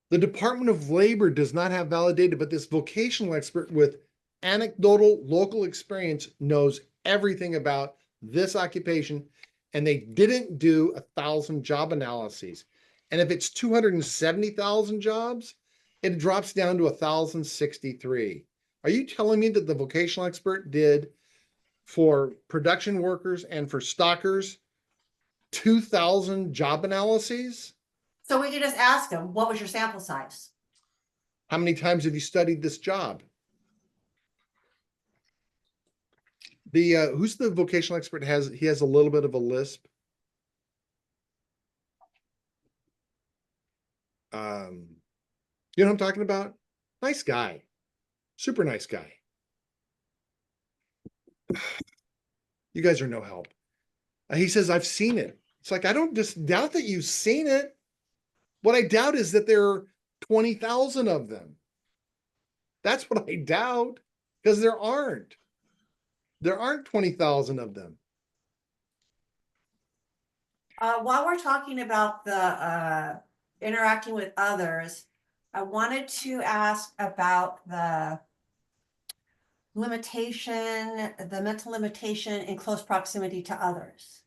The Department of Labor does not have valid data, but this vocational expert with anecdotal local experience knows everything about this occupation, and they didn't do 1,000 job analyses. And if it's 270,000 jobs, it drops down to 1,063. Are you telling me that the vocational expert did for production workers and for stalkers 2,000 job analyses? So we could just ask them, what was your sample size? How many times have you studied this job? Who's the vocational expert he has a little bit of a lisp. You know what I'm talking about? Nice guy. Super nice guy. You guys are no help. He says, I've seen it. It's like, I don't just doubt that you've seen it. What I doubt is that there are 20,000 of them. That's what I doubt, because there aren't. There aren't 20,000 of them. While we're talking about the interacting with others, I wanted to ask about the limitation, the mental limitation in close proximity to others.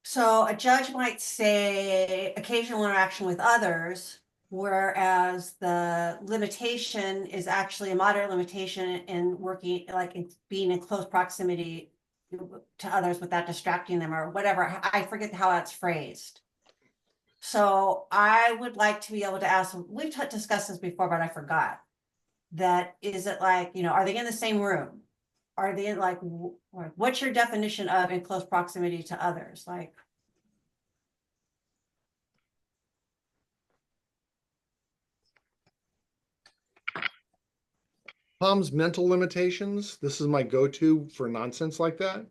So a judge might say occasional interaction with others, whereas the limitation is actually a moderate limitation in working, like in being in close proximity to others without distracting them or whatever. I forget how that's phrased. So I would like to be able to ask, we've discussed this before, but I forgot. That is it like, are they in the same room? Are they in like, what's your definition of in close proximity to others? Like, Tom's mental limitations. This is my go-to for nonsense like that.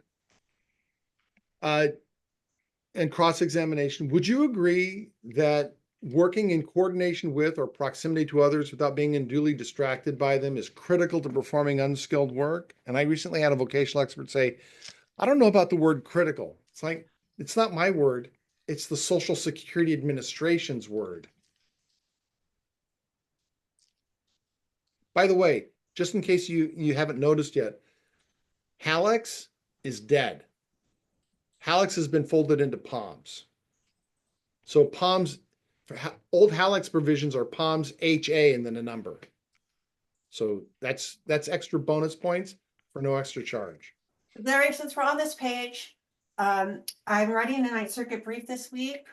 And cross-examination. Would you agree that working in coordination with or proximity to others without being unduly distracted by them is critical to performing unskilled work? And I recently had a vocational expert say, I don't know about the word critical. It's like, it's not my word. It's the Social Security Administration's word. By the way, just in case you haven't noticed yet, Halex is dead. Halex has been folded into POMS. So POMS, old Halex provisions are POMS HA and then a number. So that's extra bonus points for no extra charge. Larry, since we're on this page, I'm writing a Ninth Circuit brief this week.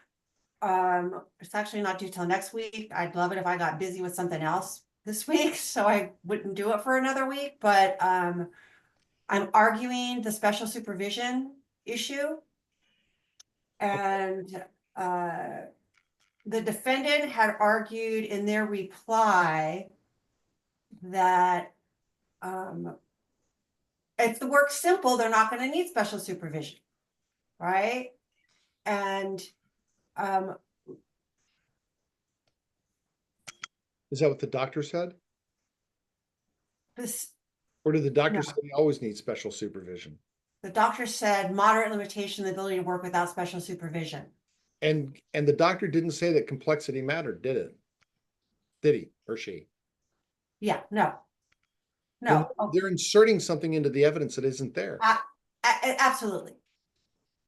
It's actually not due till next week. I'd love it if I got busy with something else this week, so I wouldn't do it for another week, but I'm arguing the special supervision issue. And the defendant had argued in their reply that if the work's simple, they're not going to need special supervision, right? And Is that what the doctor said? this, Or did the doctor No. say we always need special supervision? the doctor said moderate limitation, the ability to work without special supervision. And the doctor didn't say that complexity mattered, did it? Did he or she? Yeah, no. Then No, they're inserting something into the evidence that isn't there. absolutely.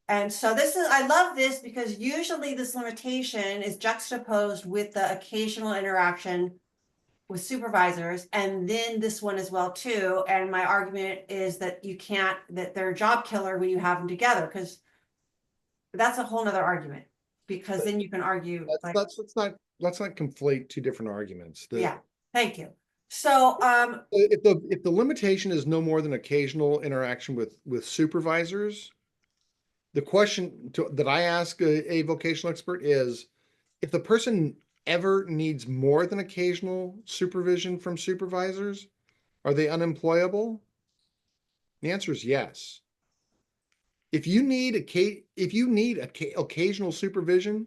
And so I love this because usually this limitation is juxtaposed with the occasional interaction with supervisors, and then this one as well too. And my argument is that that they're a job killer when you have them together, because that's a whole nother argument, because then you can argue like, Let's not conflate two different arguments. yeah, thank you. So if the limitation is no more than occasional interaction with supervisors, the question that I ask a vocational expert is, if the person ever needs more than occasional supervision from supervisors, are they unemployable? The answer is yes. If you need occasional supervision,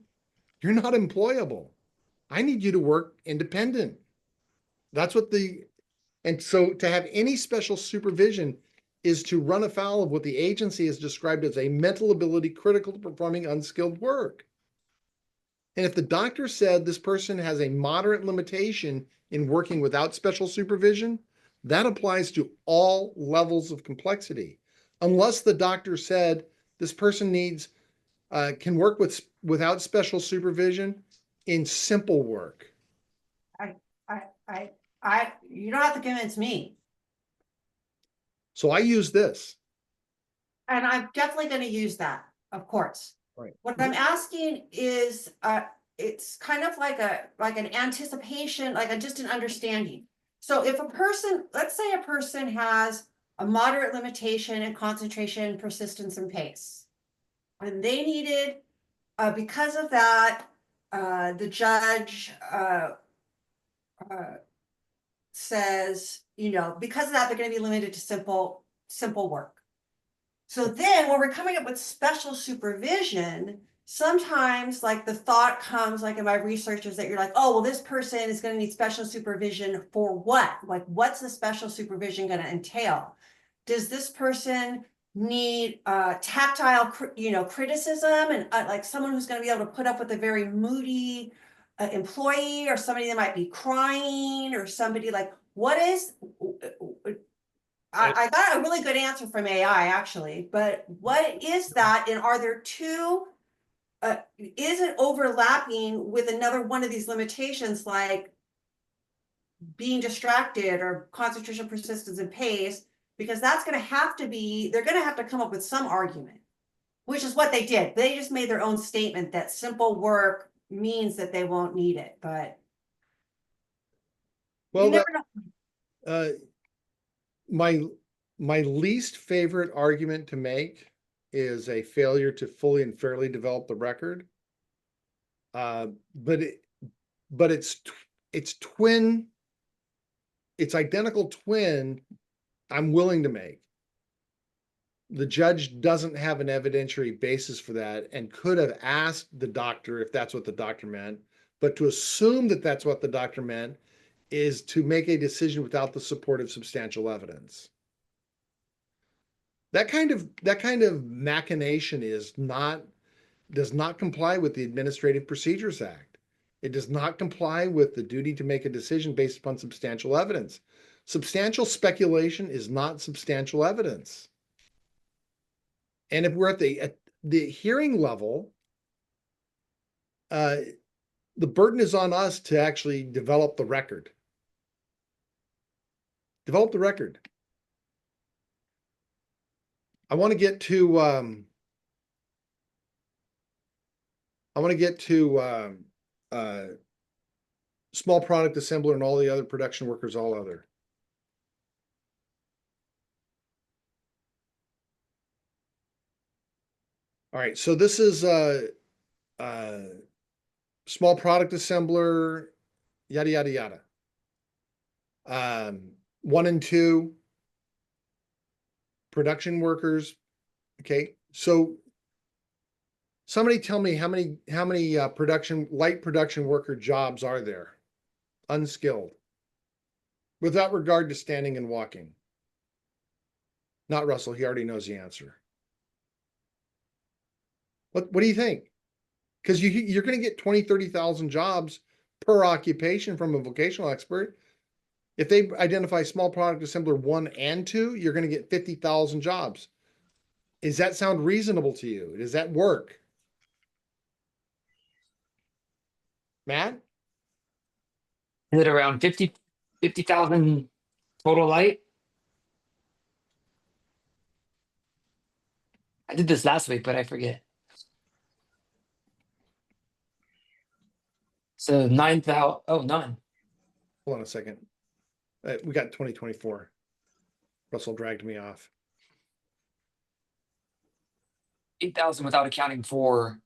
you're not employable. I need you to work independent. That's what and so to have any special supervision is to run afoul of what the agency has described as a mental ability critical to performing unskilled work. And if the doctor said this person has a moderate limitation in working without special supervision, that applies to all levels of complexity. Unless the doctor said this person can work without special supervision in simple work. you don't have to convince me. So I use this. And I'm definitely going to use that, of course. Right. What I'm asking is, it's kind of like an anticipation, just an understanding. So if let's say a person has a moderate limitation in concentration, persistence, and pace, and they needed, because of that, the judge says, because of that, they're going to be limited to simple work. So then when we're coming up with special supervision, sometimes like the thought comes like in my research is that you're like, oh, well, this person is going to need special supervision for what? Like, what's the special supervision going to entail? Does this person need tactile, criticism and like someone who's going to be able to put up with a very moody employee, or somebody that might be crying, or somebody like, what is, I got a really good answer from AI actually, but what is that? And are there two, is it overlapping with another one of these limitations, like being distracted or concentration, persistence, and pace? Because that's going to have to be, they're going to have to come up with some argument, which is what they did. They just made their own statement that simple work means that they won't need it, but Well, you never know. My least favorite argument to make is a failure to fully and fairly develop the record. But it's twin, it's identical twin I'm willing to make. The judge doesn't have an evidentiary basis for that and could have asked the doctor if that's what the doctor meant, but to assume that that's what the doctor meant is to make a decision without the support of substantial evidence. That kind of machination does not comply with the Administrative Procedures Act. It does not comply with the duty to make a decision based upon substantial evidence. Substantial speculation is not substantial evidence. And if we're at the hearing level, the burden is on us to actually develop the record. Develop the record. I want to get to small product assembler and all the other production workers, all other. All right, so this is small product assembler, yada, yada, yada. 1 and 2, production workers. Okay, so somebody tell me how many light production worker jobs are there, unskilled, without regard to standing and walking? Not Russell, he already knows the answer. What do you think? Because you're going to get 20, 30,000 jobs per occupation from a vocational expert. If they identify small product assembler 1 and 2, you're going to get 50,000 jobs. Does that sound reasonable to you? Does that work? Matt? Is it around 50,000 total light? I did this last week, but I forget. So 9,000, oh, none. Hold on a second. We got 2024. Russell dragged me off. 8,000 without accounting for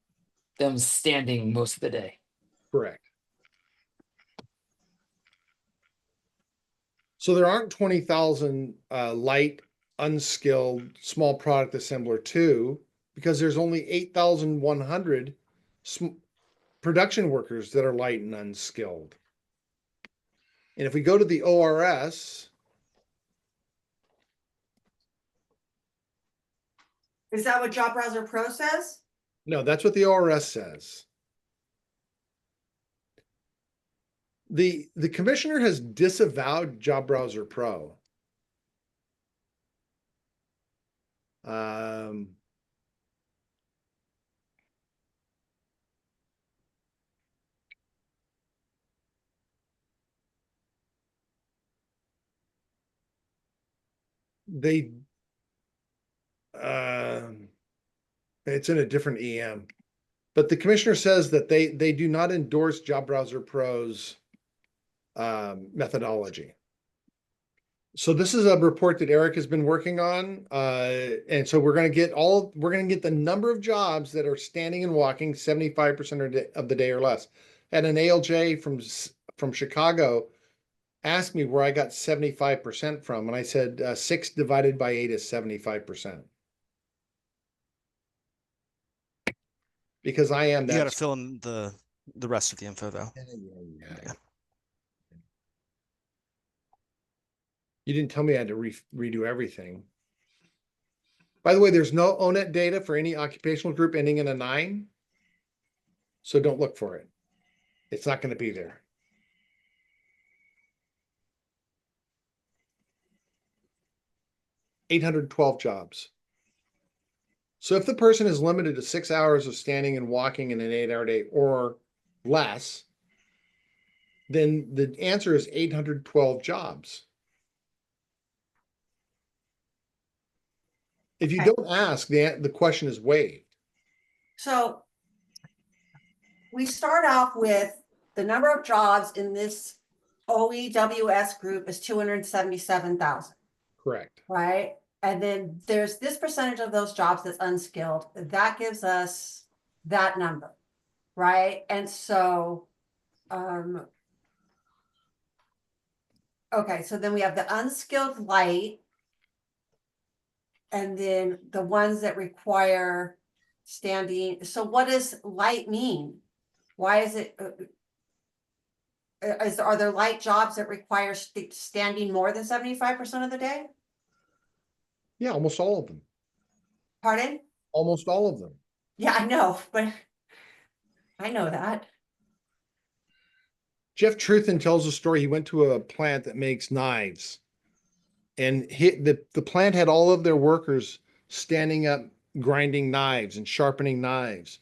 them standing most of the day. Correct. So there aren't 20,000 light, unskilled, small product assembler 2, because there's only 8,100 production workers that are light and unskilled. And if we go to the ORS, Is that what Job Browser Pro says? no, that's what the ORS says. The commissioner has disavowed Job Browser Pro. It's in a different EM, but the commissioner says that they do not endorse Job Browser Pro's methodology. So this is a report that Eric has been working on, and so we're going to get the number of jobs that are standing and walking 75% of the day or less. And an ALJ from Chicago asked me where I got 75% from, and I said 6 divided by 8 is 75%. because I am You gotta that. fill in the rest of the info though. Yeah. You didn't tell me I had to redo everything. By the way, there's no ONET data for any occupational group ending in a 9. So don't look for it. It's not going to be there. $812 jobs. So if the person is limited to 6 hours of standing and walking in an 8-hour day or less, then the answer is 812 jobs. If you Okay. don't ask, the question is waived. So we start off with the number of jobs in this OEWS group is 277,000, Correct. right? And then there's this percentage of those jobs that's unskilled. That gives us that number, right? And so, okay, so then we have the unskilled light. And then the ones that require standing. So what does light mean? Why is it? Are there light jobs that require standing more than 75% of the day? Yeah, almost all of them. Pardon? Almost all of them. Yeah, I know, but I know that. Jeff Truthen tells a story. He went to a plant that makes knives, and the plant had all of their workers standing up, grinding knives and sharpening knives.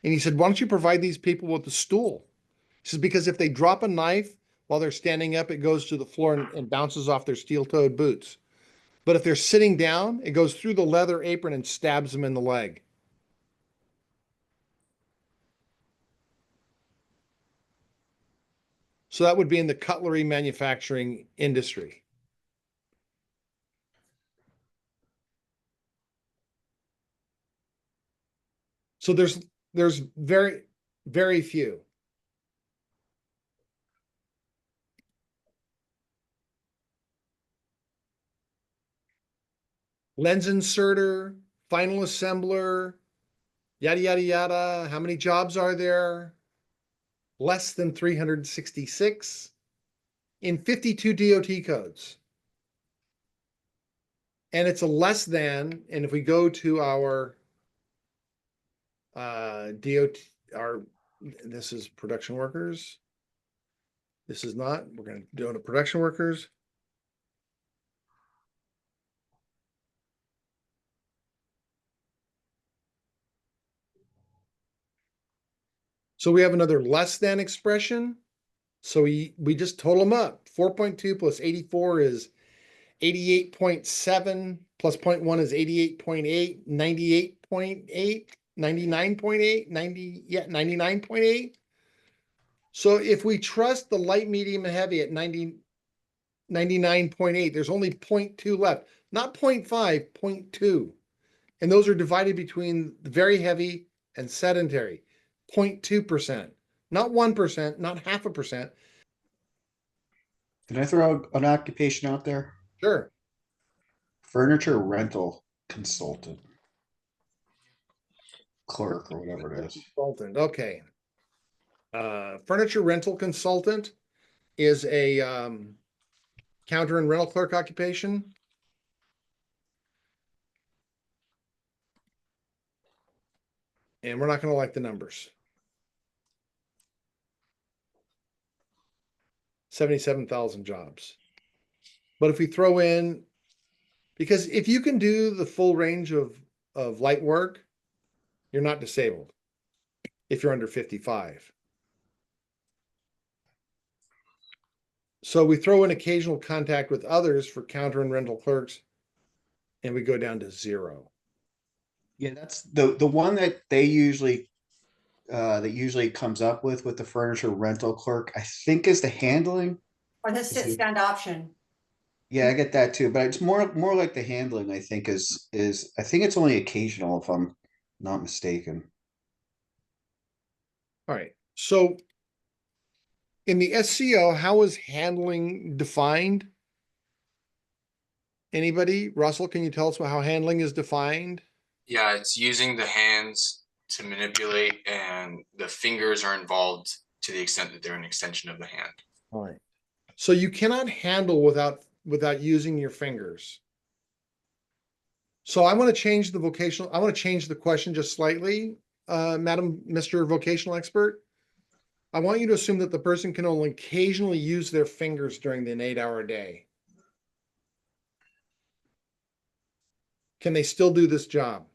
And he said, "Why don't you provide these people with a stool?" He says, "Because if they drop a knife while they're standing up, it goes to the floor and bounces off their steel-toed boots. But if they're sitting down, it goes through the leather apron and stabs them in the leg." So that would be in the cutlery manufacturing industry. So there's very, very few. Lens inserter, final assembler, yada, yada, yada. How many jobs are there? Less than 366 in 52 DOT codes. And it's a less than, and if we go to our DOT, this is production workers. This is not, we're going to do it to production workers. So we have another less than expression. So we just total them up. 4.2 plus 84 is 88.7 plus 0.1 is 88.8, 98.8, 99.8, 90, yeah, 99.8. So if we trust the light, medium, and heavy at 99.8, there's only 0.2 left, not 0.5, 0.2. And those are divided between the very heavy and sedentary, 0.2%, not 1%, not 0.5%. Can I throw an occupation out there? Sure. Furniture rental consultant. Clerk or whatever it is. Consultant, okay. Furniture rental consultant is a counter and rental clerk occupation. And we're not going to like the numbers. 77,000 jobs. But if we throw in, because if you can do the full range of light work, you're not disabled if you're under 55. So we throw in occasional contact with others for counter and rental clerks, and we go down to 0. Yeah, that's the one that they usually comes up with the furniture rental clerk, I think, is the handling. Or the sit stand option. Yeah, I get that too, but it's more like the handling, I think, is I think it's only occasional if I'm not mistaken. All right. So in the SCO, how is handling defined? Anybody? Russell, can you tell us how handling is defined? Yeah, it's using the hands to manipulate, and the fingers are involved to the extent that they're an extension of the hand. All right. So you cannot handle without using your fingers. So I want to change the vocational, I want to change the question just slightly, Madam, Mr. Vocational Expert. I want you to assume that the person can only occasionally use their fingers during an 8-hour day. Can they still do this job?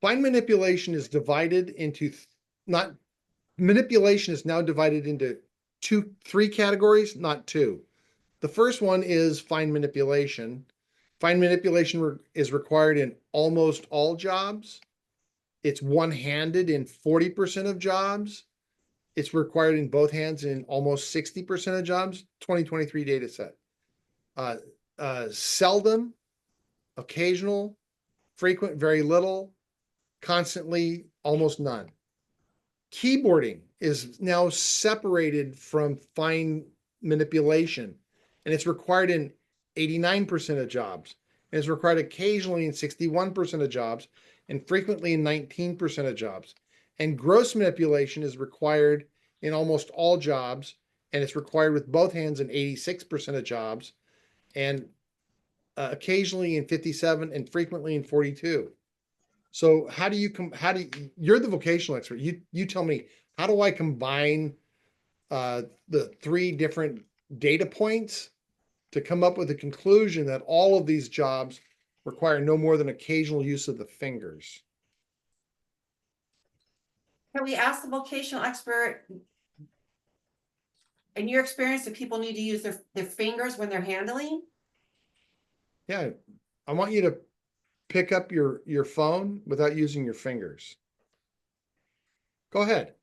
Fine manipulation is divided into manipulation is now divided into three categories, not two. The first one is fine manipulation. Fine manipulation is required in almost all jobs. It's one-handed in 40% of jobs. It's required in both hands in almost 60% of jobs. 2023 data set. Seldom, occasional, frequent, very little, constantly, almost none. Keyboarding is now separated from fine manipulation, and it's required in 89% of jobs. And it's required occasionally in 61% of jobs, and frequently in 19% of jobs. And gross manipulation is required in almost all jobs, and it's required with both hands in 86% of jobs, and occasionally in 57 and frequently in 42. So you're the vocational expert. You tell me, how do I combine the three different data points to come up with a conclusion that all of these jobs require no more than occasional use of the fingers? Can we ask the vocational expert, in your experience, do people need to use their fingers when they're handling? Yeah, I want you to pick up your phone without using your fingers. Go ahead.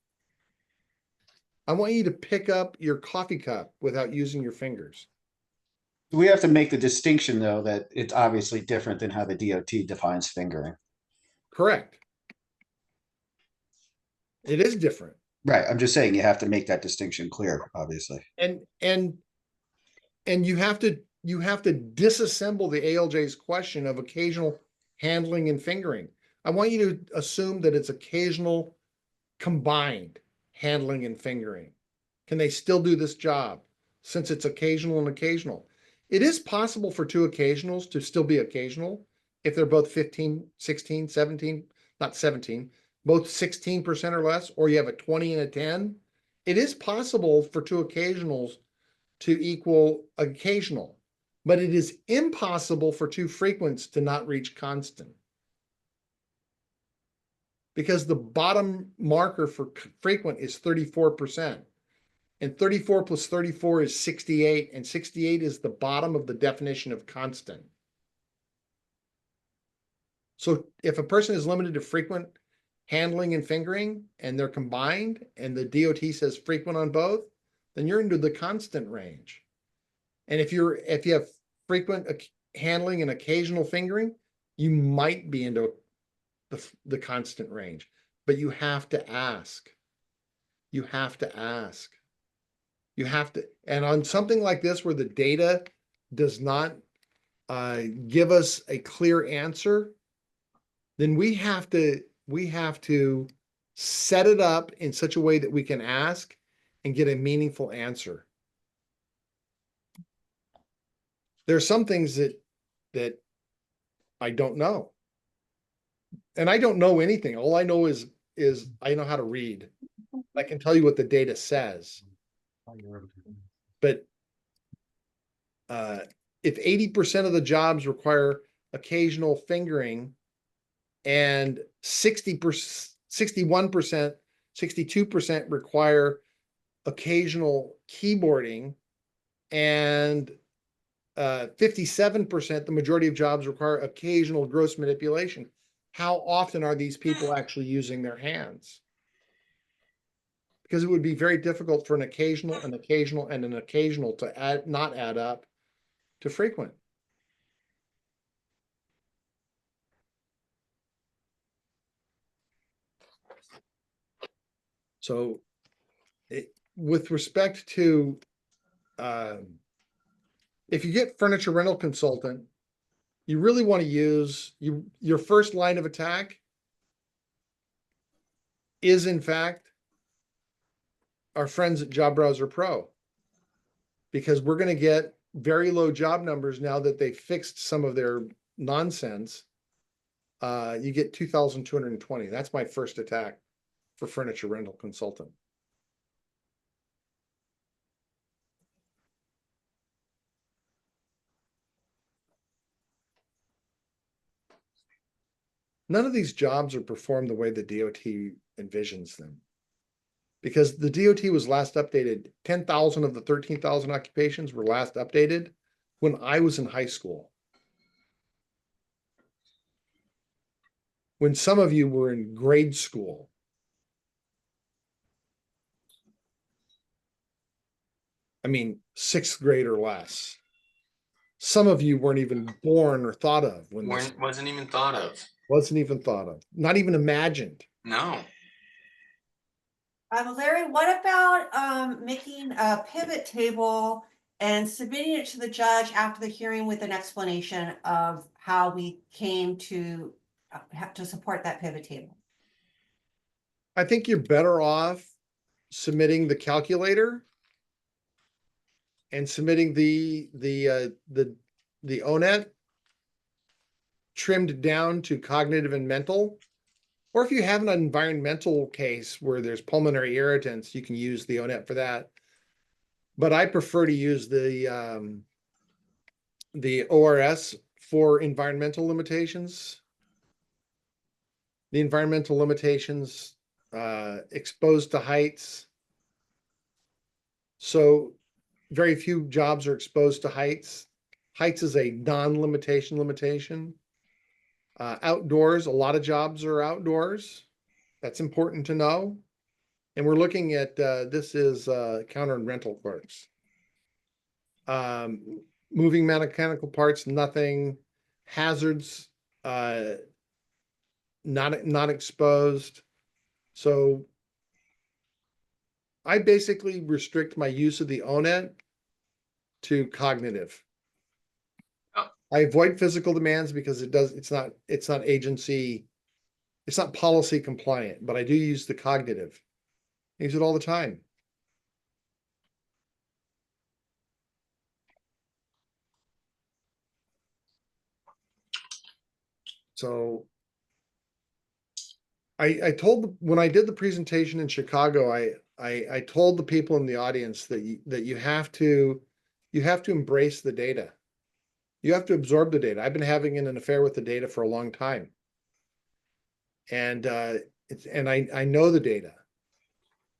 I want you to pick up your coffee cup without using your fingers. We have to make the distinction, though, that it's obviously different than how the DOT defines fingering. Correct. It is different. Right. I'm just saying you have to make that distinction clear, obviously. And you have to disassemble the ALJ's question of occasional handling and fingering. I want you to assume that it's occasional combined handling and fingering. Can they still do this job since it's occasional and occasional? It is possible for two occasionals to still be occasional if they're both 15, 16, 17, not 17, both 16% or less, or you have a 20 and a 10. It is possible for two occasionals to equal occasional, but it is impossible for two frequents to not reach constant. Because the bottom marker for frequent is 34%. And 34 plus 34 is 68, and 68 is the bottom of the definition of constant. So if a person is limited to frequent handling and fingering, and they're combined, and the DOT says frequent on both, then you're into the constant range. And if you have frequent handling and occasional fingering, you might be into the constant range, but you have to ask. You have to ask. You have to, and on something like this where the data does not give us a clear answer, then we have to set it up in such a way that we can ask and get a meaningful answer. There are some things that I don't know. And I don't know anything. All I know is I know how to read. I can tell you what the data says. But if 80% of the jobs require occasional fingering and 60%, 61%, 62% require occasional keyboarding, and 57%, the majority of jobs require occasional gross manipulation, how often are these people actually using their hands? Because it would be very difficult for an occasional, and an occasional to not add up to frequent. So with respect to, if you get furniture rental consultant, you really want to use your first line of attack is in fact our friends at Job Browser Pro, because we're going to get very low job numbers now that they fixed some of their nonsense. You get 2,220. That's my first attack for furniture rental consultant. None of these jobs are performed the way the DOT envisions them, because the DOT was last updated. 10,000 of the 13,000 occupations were last updated when I was in high school. When some of you were in grade school. I mean, 6th grade or less. Some of you weren't even born or thought of when this Wasn't even thought of. wasn't even thought of, not even imagined. No. Larry, what about making a pivot table and submitting it to the judge after the hearing with an explanation of how we came to have to support that pivot table? I think you're better off submitting the calculator and submitting the ONET trimmed down to cognitive and mental. Or if you have an environmental case where there's pulmonary irritants, you can use the ONET for that. But I prefer to use the ORS for environmental limitations. The environmental limitations, exposed to heights. So very few jobs are exposed to heights. Heights is a non-limitation limitation. Outdoors, a lot of jobs are outdoors. That's important to know. And we're looking at, this is counter and rental clerks. Moving mechanical parts, nothing. Hazards, not exposed. So I basically restrict my use of the ONET to cognitive. Oh. I avoid physical demands because it's not agency, it's not policy compliant, but I do use the cognitive. I use it all the time. So I told, when I did the presentation in Chicago, I told the people in the audience that you have to embrace the data. You have to absorb the data. I've been having an affair with the data for a long time. And I know the data.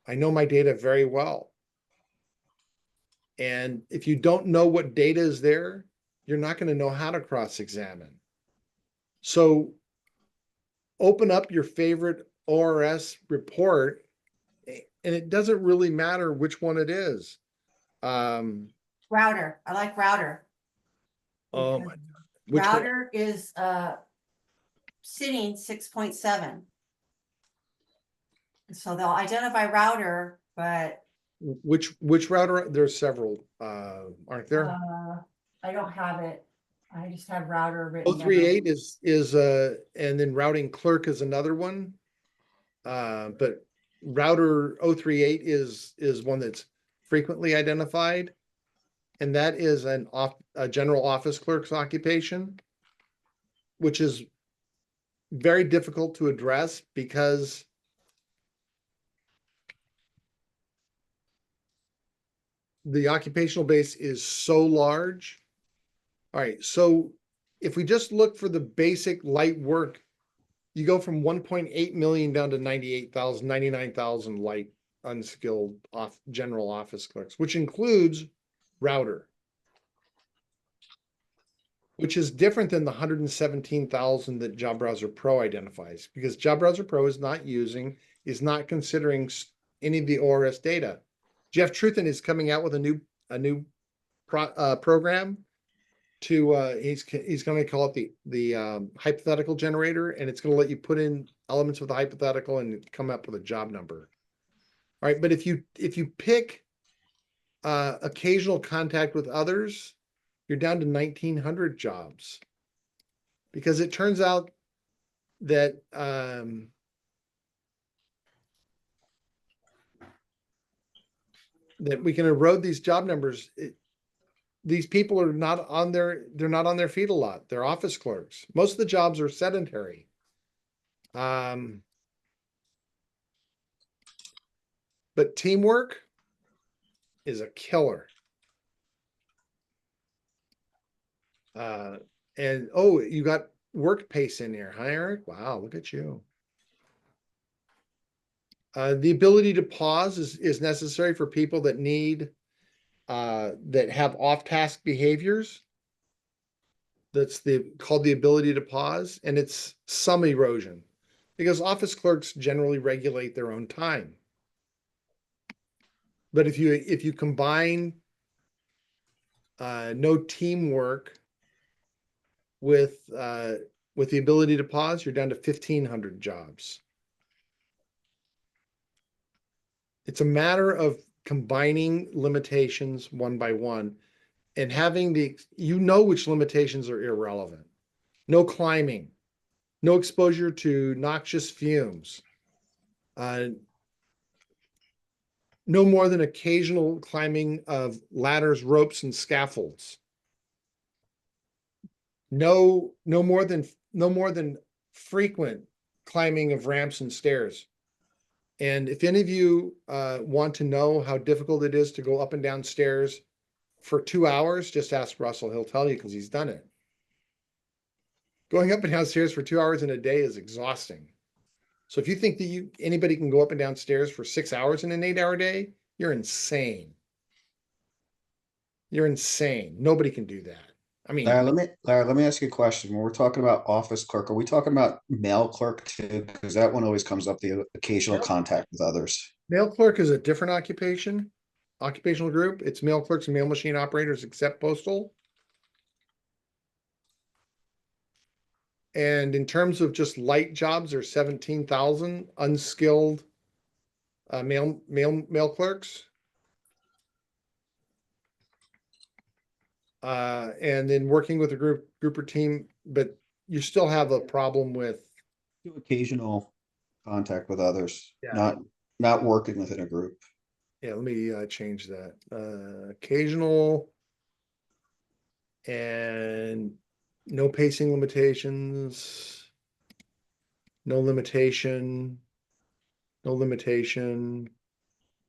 I know my data very well. And if you don't know what data is there, you're not going to know how to cross-examine. So open up your favorite ORS report, and it doesn't really matter which one it is. Router, I like router. Oh my God. Which one? Router is sitting 6.7. So they'll identify router, but Which router? There's several, aren't there? I don't have it. I just have router written. 038 is and then routing clerk is another one. But router 038 is one that's frequently identified. And that is a general office clerk's occupation, which is very difficult to address because the occupational base is so large. All right, so if we just look for the basic light work, you go from 1.8 million down to 98,000, 99,000 light unskilled general office clerks, which includes router, which is different than the 117,000 that Job Browser Pro identifies, because Job Browser Pro is not considering any of the ORS data. Jeff Truthen is coming out with a new program to he's going to call it the hypothetical generator, and it's going to let you put in elements of the hypothetical and come up with a job number. All right, but if you pick occasional contact with others, you're down to 1,900 jobs. Because it turns out that that we can erode these job numbers. These people are not on they're not on their feet a lot. They're office clerks. Most of the jobs are sedentary. But teamwork is a killer. And oh, you got work pace in here, huh, Eric? Wow, look at you. The ability to pause is necessary for people that need that have off-task behaviors. That's called the ability to pause, and it's some erosion because office clerks generally regulate their own time. But if you combine no teamwork with the ability to pause, you're down to 1,500 jobs. It's a matter of combining limitations one by one and having which limitations are irrelevant. No climbing, no exposure to noxious fumes, no more than occasional climbing of ladders, ropes, and scaffolds. No more than frequent climbing of ramps and stairs. And if any of you want to know how difficult it is to go up and down stairs for 2 hours, just ask Russell. He'll tell you because he's done it. Going up and down stairs for 2 hours in a day is exhausting. So if you think that anybody can go up and down stairs for 6 hours in an 8-hour day, you're insane. You're insane. Nobody can do that. I mean, Larry, let me ask you a question. When we're talking about office clerk, are we talking about mail clerk too? Because that one always comes up, the occasional contact with others. mail clerk is a different occupational group. It's mail clerks and mail machine operators except postal. And in terms of just light jobs, there's 17,000 unskilled mail clerks. And then working with a group or team, but you still have a problem with Occasional contact with others, Yeah. not working within a group. Yeah, let me change that. Occasional and no pacing limitations, no limitation, no limitation,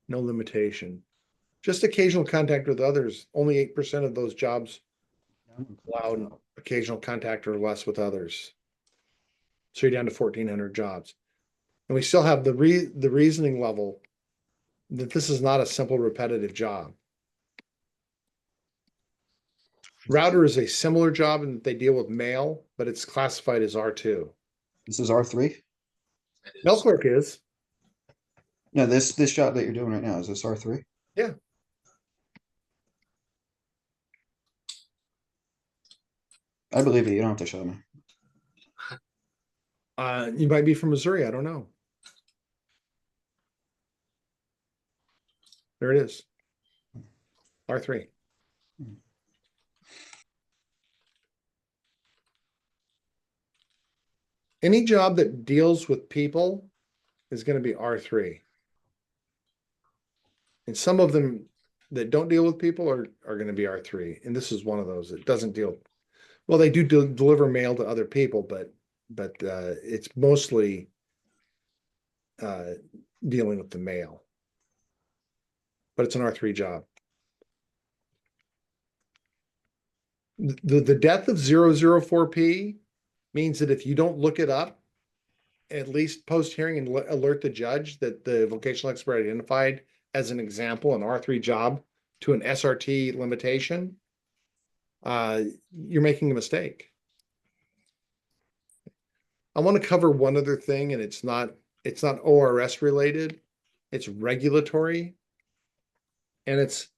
no limitation. Just occasional contact with others. Only 8% of those jobs allow occasional contact or less with others. So you're down to 1,400 jobs. And we still have the reasoning level that this is not a simple repetitive job. Router is a similar job in that they deal with mail, but it's classified as R2. This is R3? Mail clerk is. No, this job that you're doing right now, is this R3? Yeah. I believe it. You don't have to show me. You might be from Missouri. I don't know. There it is. R3. Any job that deals with people is going to be R3. And some of them that don't deal with people are going to be R3. And this is one of those that doesn't deal. Well, they do deliver mail to other people, but it's mostly dealing with the mail. But it's an R3 job. The death of 004P means that if you don't look it up, at least post hearing and alert the judge that the vocational expert identified as an example, an R3 job to an SRT limitation, you're making a mistake. I want to cover one other thing, and it's not ORS related, it's regulatory, and it's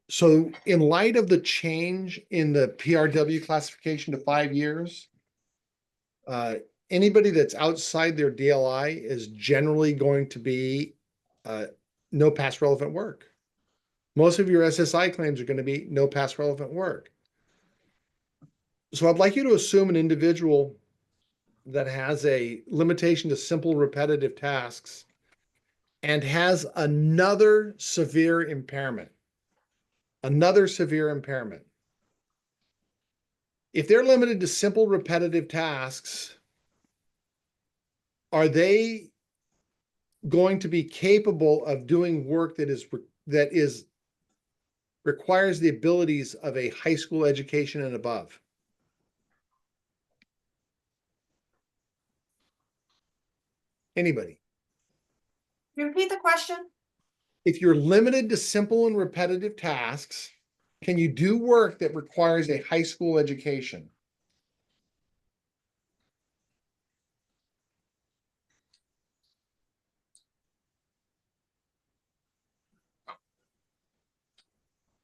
so in light of the change in the PRW classification to 5 years, anybody that's outside their DLI is generally going to be no past relevant work. Most of your SSI claims are going to be no past relevant work. So I'd like you to assume an individual that has a limitation to simple repetitive tasks and has another severe impairment. Another severe impairment. If they're limited to simple repetitive tasks, are they going to be capable of doing work that requires the abilities of a high school education and above? Anybody? Can you repeat the question? If you're limited to simple and repetitive tasks, can you do work that requires a high school education?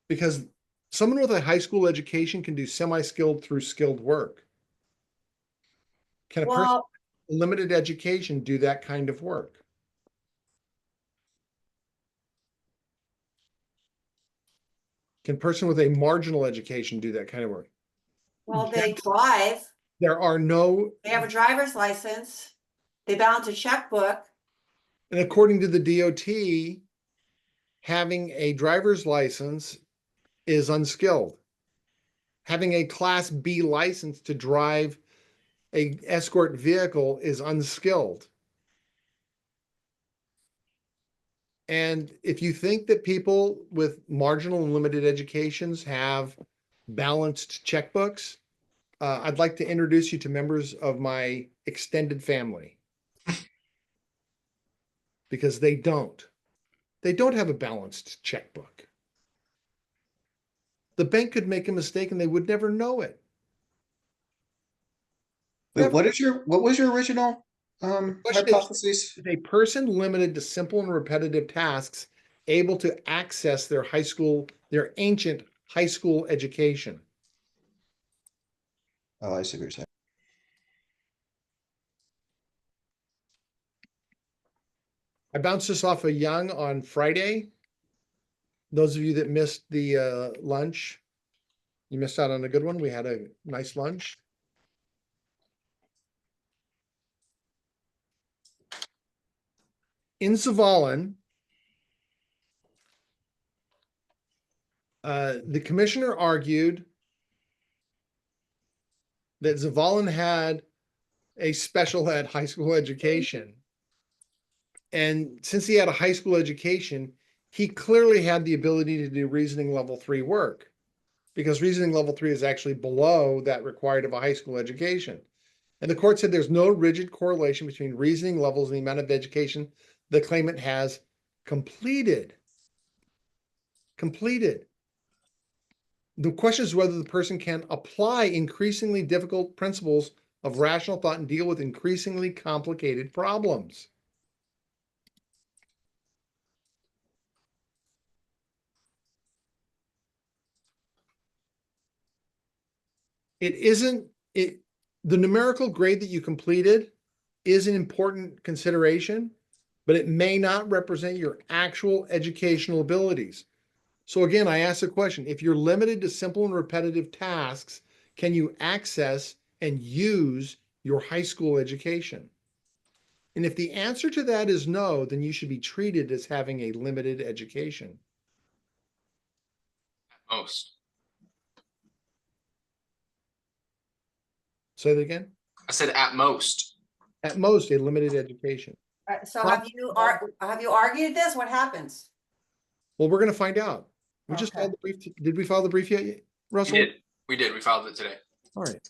Because someone with a high school education can do semi-skilled through skilled work. Can a person Well, with limited education do that kind of work? Can a person with a marginal education do that kind of work? they drive, There are no, they have a driver's license, they balance a checkbook. and according to the DOT, having a driver's license is unskilled. Having a Class B license to drive a escort vehicle is unskilled. And if you think that people with marginal and limited educations have balanced checkbooks, I'd like to introduce you to members of my extended family. Because they don't. They don't have a balanced checkbook. The bank could make a mistake and they would never know it. Wait, what was your original Question is- hypothesis? Is a person limited to simple and repetitive tasks able to access their ancient high school education? Oh, I see what you're saying. I bounced this off of Young on Friday. Those of you that missed the lunch, you missed out on a good one. We had a nice lunch. In Zavalin, the commissioner argued that Zavalin had a special ed high school education. And since he had a high school education, he clearly had the ability to do reasoning level 3 work, because reasoning level 3 is actually below that required of a high school education. And the court said there's no rigid correlation between reasoning levels and the amount of education the claimant has completed. Completed. The question is whether the person can apply increasingly difficult principles of rational thought and deal with increasingly complicated problems. The numerical grade that you completed is an important consideration, but it may not represent your actual educational abilities. So again, I ask the question, if you're limited to simple and repetitive tasks, can you access and use your high school education? And if the answer to that is no, then you should be treated as having a limited education. Most. Say that again? I said at most. At most, a limited education. So have you argued this? What happens? Well, we're going to find out. We just Okay. filed the brief. Did we file the brief yet, We Russell? did. We did. We filed it today. All right.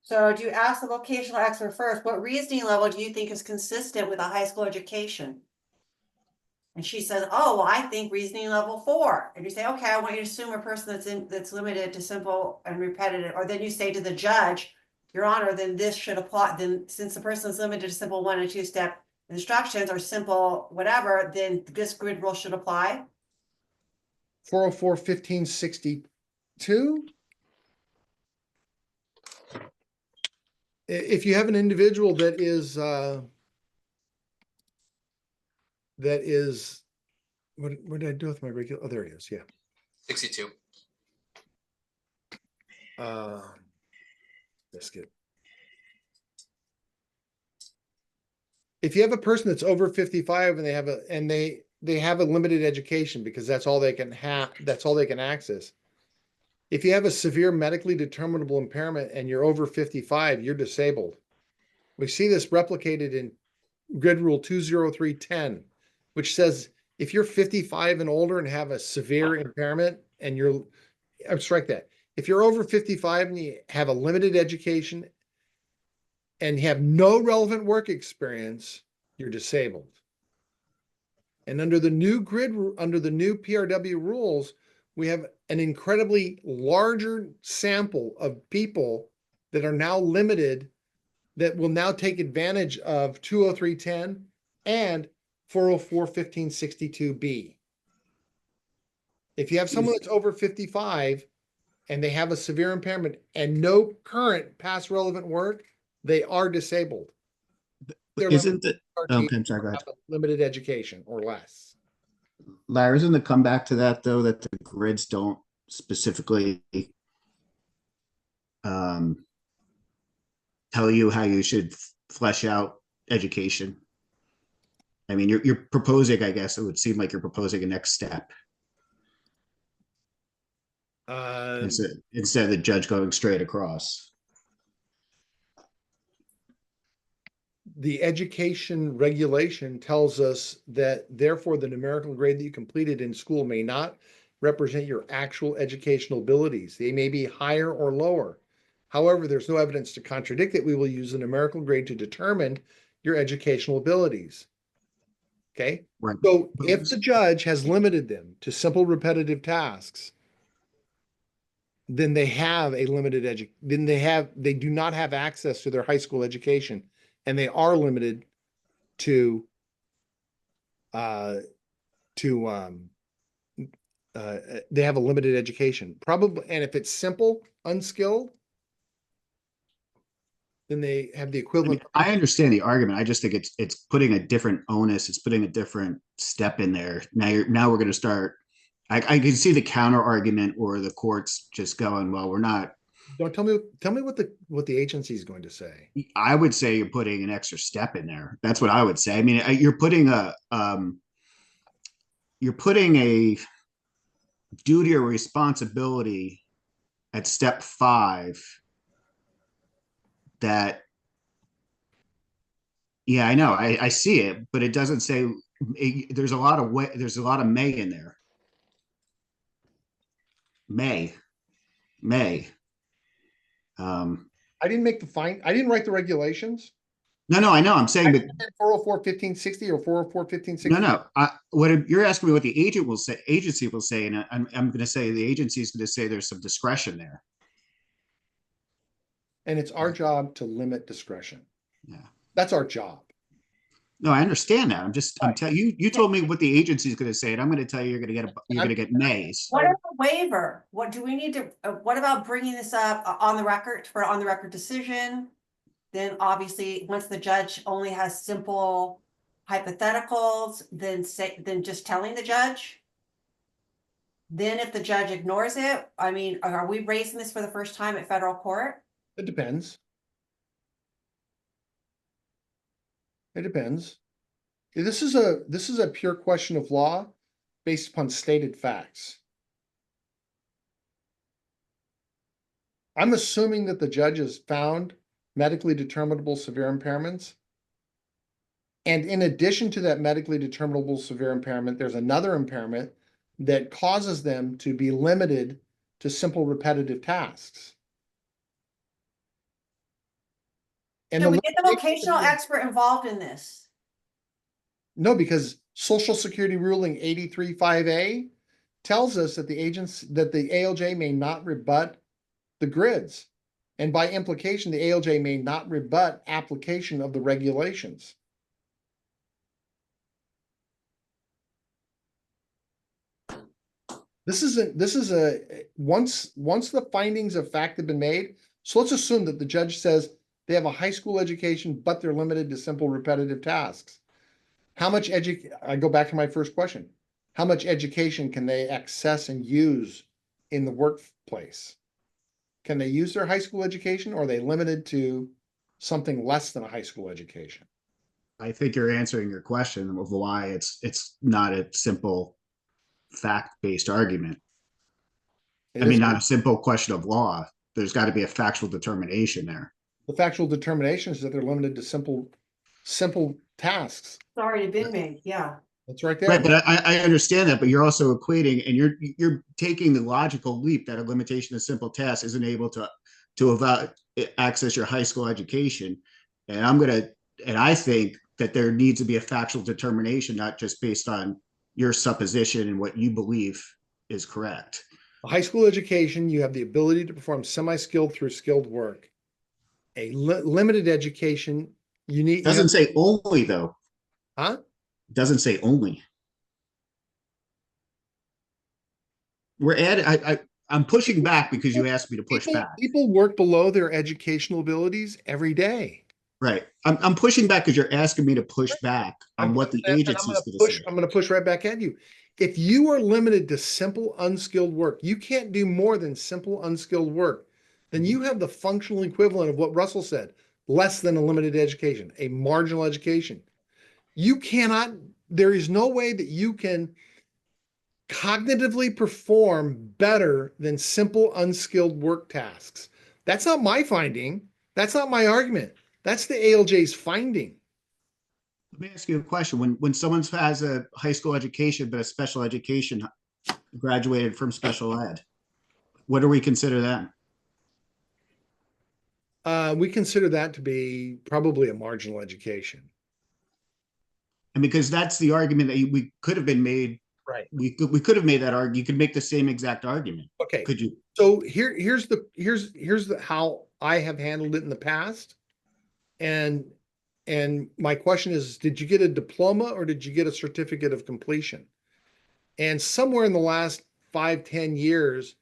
So do you ask the vocational expert first, what reasoning level do you think is consistent with a high school education? And she says, oh, well, I think reasoning level 4. And you say, okay, I want you to assume a person that's limited to simple and repetitive. Or then you say to the judge, Your Honor, then this should apply. Then since the person is limited to simple 1 and 2 step instructions or simple whatever, then this grid rule should apply. 404-1562. If you have an individual that is that is, what did I do with my regular? Oh, there it is. Yeah. 62. Biscuit. If you have a person that's over 55 and they have a limited education because that's all they can have, that's all they can access. If you have a severe medically determinable impairment and you're over 55, you're disabled. We see this replicated in Grid Rule 20310, which says if you're 55 and older and have a severe impairment and strike that. If you're over 55 and you have a limited education and you have no relevant work experience, you're disabled. And under the new PRW rules, we have an incredibly larger sample of people that are now limited, that will now take advantage of 20310 and 404-1562B. If you have someone that's over 55 and they have a severe impairment and no current past relevant work, they are disabled. They're Isn't it? limited Okay, I'm sorry, go ahead. have a limited education or less. Larry, isn't the comeback to that though, that the grids don't specifically tell you how you should flesh out education? I mean, you're proposing, I guess it would seem like you're proposing a next step instead of the judge going straight across. The education regulation tells us that therefore the numerical grade that you completed in school may not represent your actual educational abilities. They may be higher or lower. However, there's no evidence to contradict that. We will use the numerical grade to determine your educational abilities. Okay. Right. So if the judge has limited them to simple repetitive tasks, then they have a limited they do not have access to their high school education, and they are limited to they have a limited education. Probably, and if it's simple, unskilled, then they have the equivalent. I understand the argument. I just think it's putting a different onus. It's putting a different step in there. Now we're going to start. I can see the counter argument or the courts just going, well, we're not. Don't tell me what the agency is going to say. I would say you're putting an extra step in there. That's what I would say. I mean, you're putting a duty or responsibility at step 5 that, yeah, I know, I see it, but it doesn't say there's a lot of may in there. May. I didn't I didn't write the regulations. No, I know. I'm saying that 404-1560 or 404-1560. No. You're asking me what the agency will say, and I'm going to say the agency is going to say there's some discretion there. And it's our job to limit discretion. Yeah, that's our job. No, I understand that. I'm telling you. You told me what the agency is going to say, and I'm going to tell you you're going to get mays. What about a waiver? What do we need to? What about bringing this up on the record for on the record decision? Then obviously, once the judge only has simple hypotheticals, then just telling the judge. Then if the judge ignores it, I mean, are we raising this for the first time at federal court? It depends. It depends. This is a pure question of law based upon stated facts. I'm assuming that the judge has found medically determinable severe impairments. And in addition to that medically determinable severe impairment, there's another impairment that causes them to be limited to simple repetitive tasks. And Can we get the vocational expert involved in this? No, because Social Security ruling 83-5A tells us that the ALJ may not rebut the grids. And by implication, the ALJ may not rebut application of the regulations. Once the findings of fact have been made, so let's assume that the judge says they have a high school education, but they're limited to simple repetitive tasks. I go back to my first question. How much education can they access and use in the workplace? Can they use their high school education, or are they limited to something less than a high school education? I think you're answering your question of why it's not a simple fact-based argument. It I mean, is- not a simple question of law. There's got to be a factual determination there. The factual determination is that they're limited to simple tasks. It's already been made, yeah. That's right Right, there. but I understand that, but you're also equating, and you're taking the logical leap that a limitation of simple tasks isn't able to access your high school education. And I think that there needs to be a factual determination, not just based on your supposition and what you believe is correct. A high school education, you have the ability to perform semi-skilled through skilled work. A limited education, you need. It doesn't say only though. Huh? It doesn't say only. We're adding. I'm pushing back because you asked me to push back. People work below their educational abilities every day. Right. I'm pushing back because you're asking me to push back on what the agency is going to say. I'm going to push right back at you. If you are limited to simple unskilled work, you can't do more than simple unskilled work, then you have the functional equivalent of what Russell said, less than a limited education, a marginal education. You cannot, there is no way that you can cognitively perform better than simple unskilled work tasks. That's not my finding. That's not my argument. That's the ALJ's finding. Let me ask you a question. When someone has a high school education, but a special education, graduated from special ed, what do we consider that? We consider that to be probably a marginal education. And because that's the argument that we could have been made. Right. We could have made that argument. You could make the same exact argument. Okay. Could you? So here's the how I have handled it in the past. And my question is, did you get a diploma or did you get a certificate of completion? And somewhere in the last 5-10 years,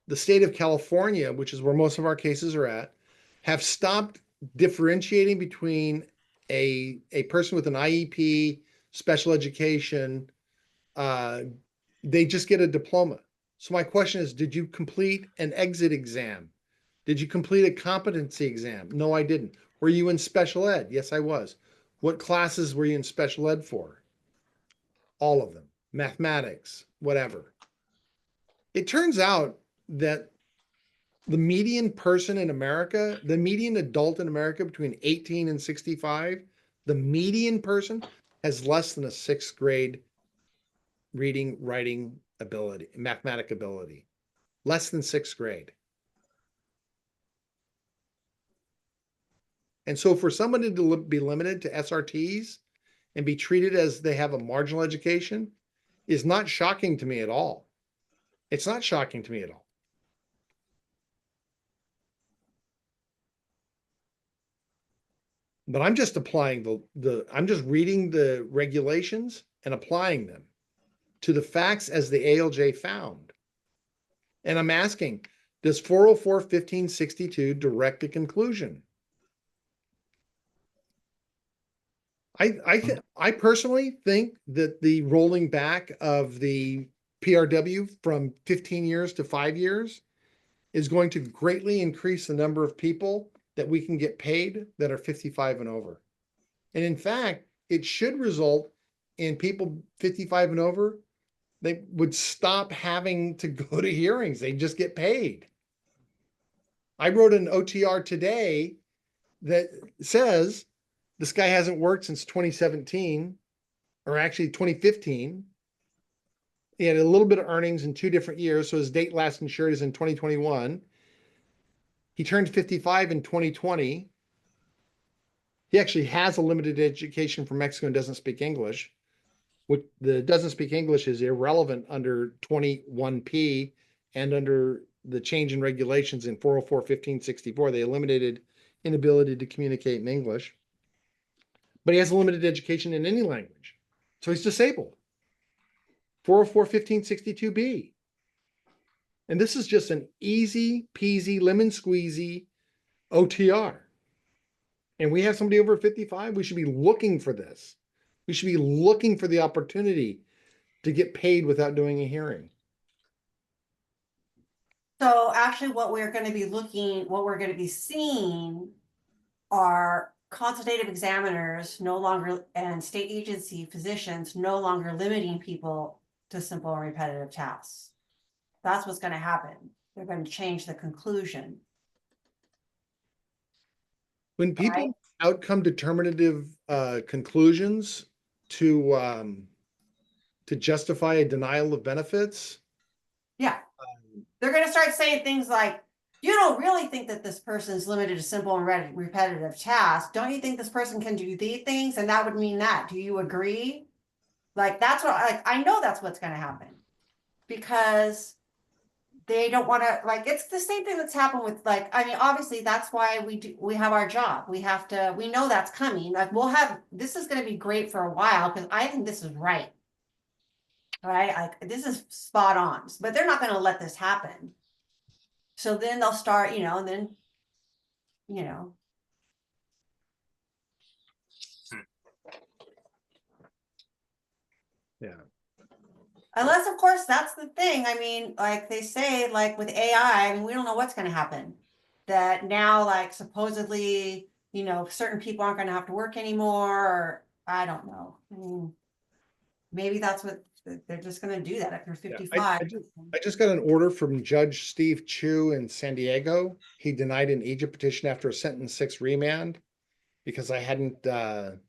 the state of California, which is where most of our cases are at, have stopped differentiating between a person with an IEP, special education. They just get a diploma. So my question is, did you complete an exit exam? Did you complete a competency exam? No, I didn't. Were you in special ed? Yes, I was. What classes were you in special ed for? All of them. Mathematics, whatever. It turns out that the median person in America, the median adult in America between 18 and 65, the median person has less than a 6th grade reading, writing ability, mathematic ability. Less than 6th grade. And so for somebody to be limited to SRTs and be treated as they have a marginal education is not shocking to me at all. It's not shocking to me at all. But I'm just applying I'm just reading the regulations and applying them to the facts as the ALJ found. And I'm asking, does 404-1562 direct a conclusion? I personally think that the rolling back of the PRW from 15 years to 5 years is going to greatly increase the number of people that we can get paid that are 55 and over. And in fact, it should result in people 55 and over, they would stop having to go to hearings. They just get paid. I wrote an OTR today that says this guy hasn't worked since 2017, or actually 2015. He had a little bit of earnings in 2 different years. So his date last insured is in 2021. He turned 55 in 2020. He actually has a limited education from Mexico and doesn't speak English. What the doesn't speak English is irrelevant under 21P and under the change in regulations in 404-1564. They eliminated inability to communicate in English. But he has a limited education in any language. So he's disabled. 404-1562B. And this is just an easy peasy lemon squeezy OTR. And we have somebody over 55, we should be looking for this. We should be looking for the opportunity to get paid without doing a hearing. So actually what we're gonna be seeing are consultative examiners no longer, and state agency physicians no longer limiting people to simple and repetitive tasks. That's what's gonna happen. They're gonna change the conclusion. When people Right. outcome determinative conclusions to justify a denial of benefits, Yeah. They're gonna start saying things like, you don't really think that this person is limited to simple and repetitive tasks. Don't you think this person can do these things? And that would mean that. Do you agree? Like, that's what, like, I know that's what's gonna happen. Because they don't wanna, like, it's the same thing that's happened with, like, I mean, obviously, that's why we have our job. We know that's coming. Like, this is gonna be great for a while, because I think this is right. Right? Like, this is spot on, but they're not gonna let this happen. So then they'll start, and then, you know. yeah. Unless, of course, that's the thing. I mean, like they say, like with AI, I mean, we don't know what's gonna happen. That now, like supposedly, certain people aren't gonna have to work anymore, or I don't know. I mean, maybe that's what they're just gonna do, that if you're Yeah, 55. I just got an order from Judge Steve Chu in San Diego. He denied an Egypt petition after a sentence 6 remand because I hadn't let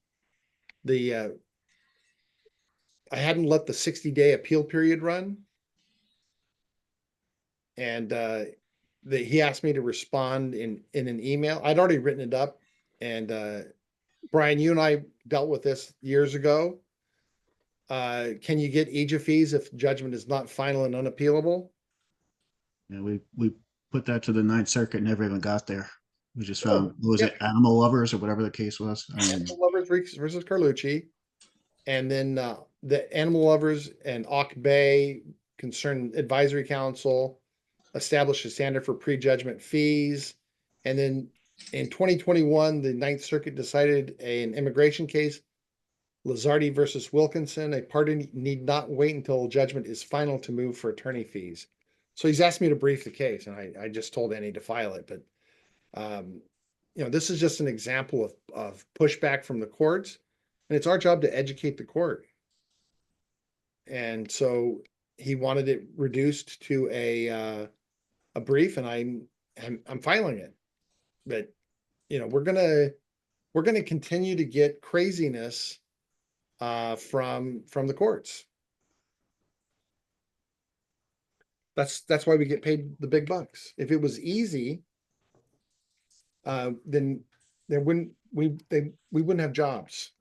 the 60-day appeal period run. And he asked me to respond in an email. I'd already written it up. And Brian, you and I dealt with this years ago. Can you get Egypt fees if judgment is not final and unappealable? Yeah, we put that to the Ninth Circuit, never even got there. We just Oh, found, what was yeah. it, animal lovers or whatever the case was? Animal Lovers versus Carlucci. And then the Animal Lovers and Occu Bay Concerned Advisory Council established a standard for prejudgment fees. And then in 2021, the Ninth Circuit decided an immigration case, Lazardi versus Wilkinson. A party need not wait until judgment is final to move for attorney fees. So he's asked me to brief the case, and I just told Annie to file it. But this is just an example of pushback from the courts, and it's our job to educate the court. And so he wanted it reduced to a brief, and I'm filing it. But we're gonna continue to get craziness from the courts. That's why we get paid the big bucks. If it was easy, then we wouldn't have jobs.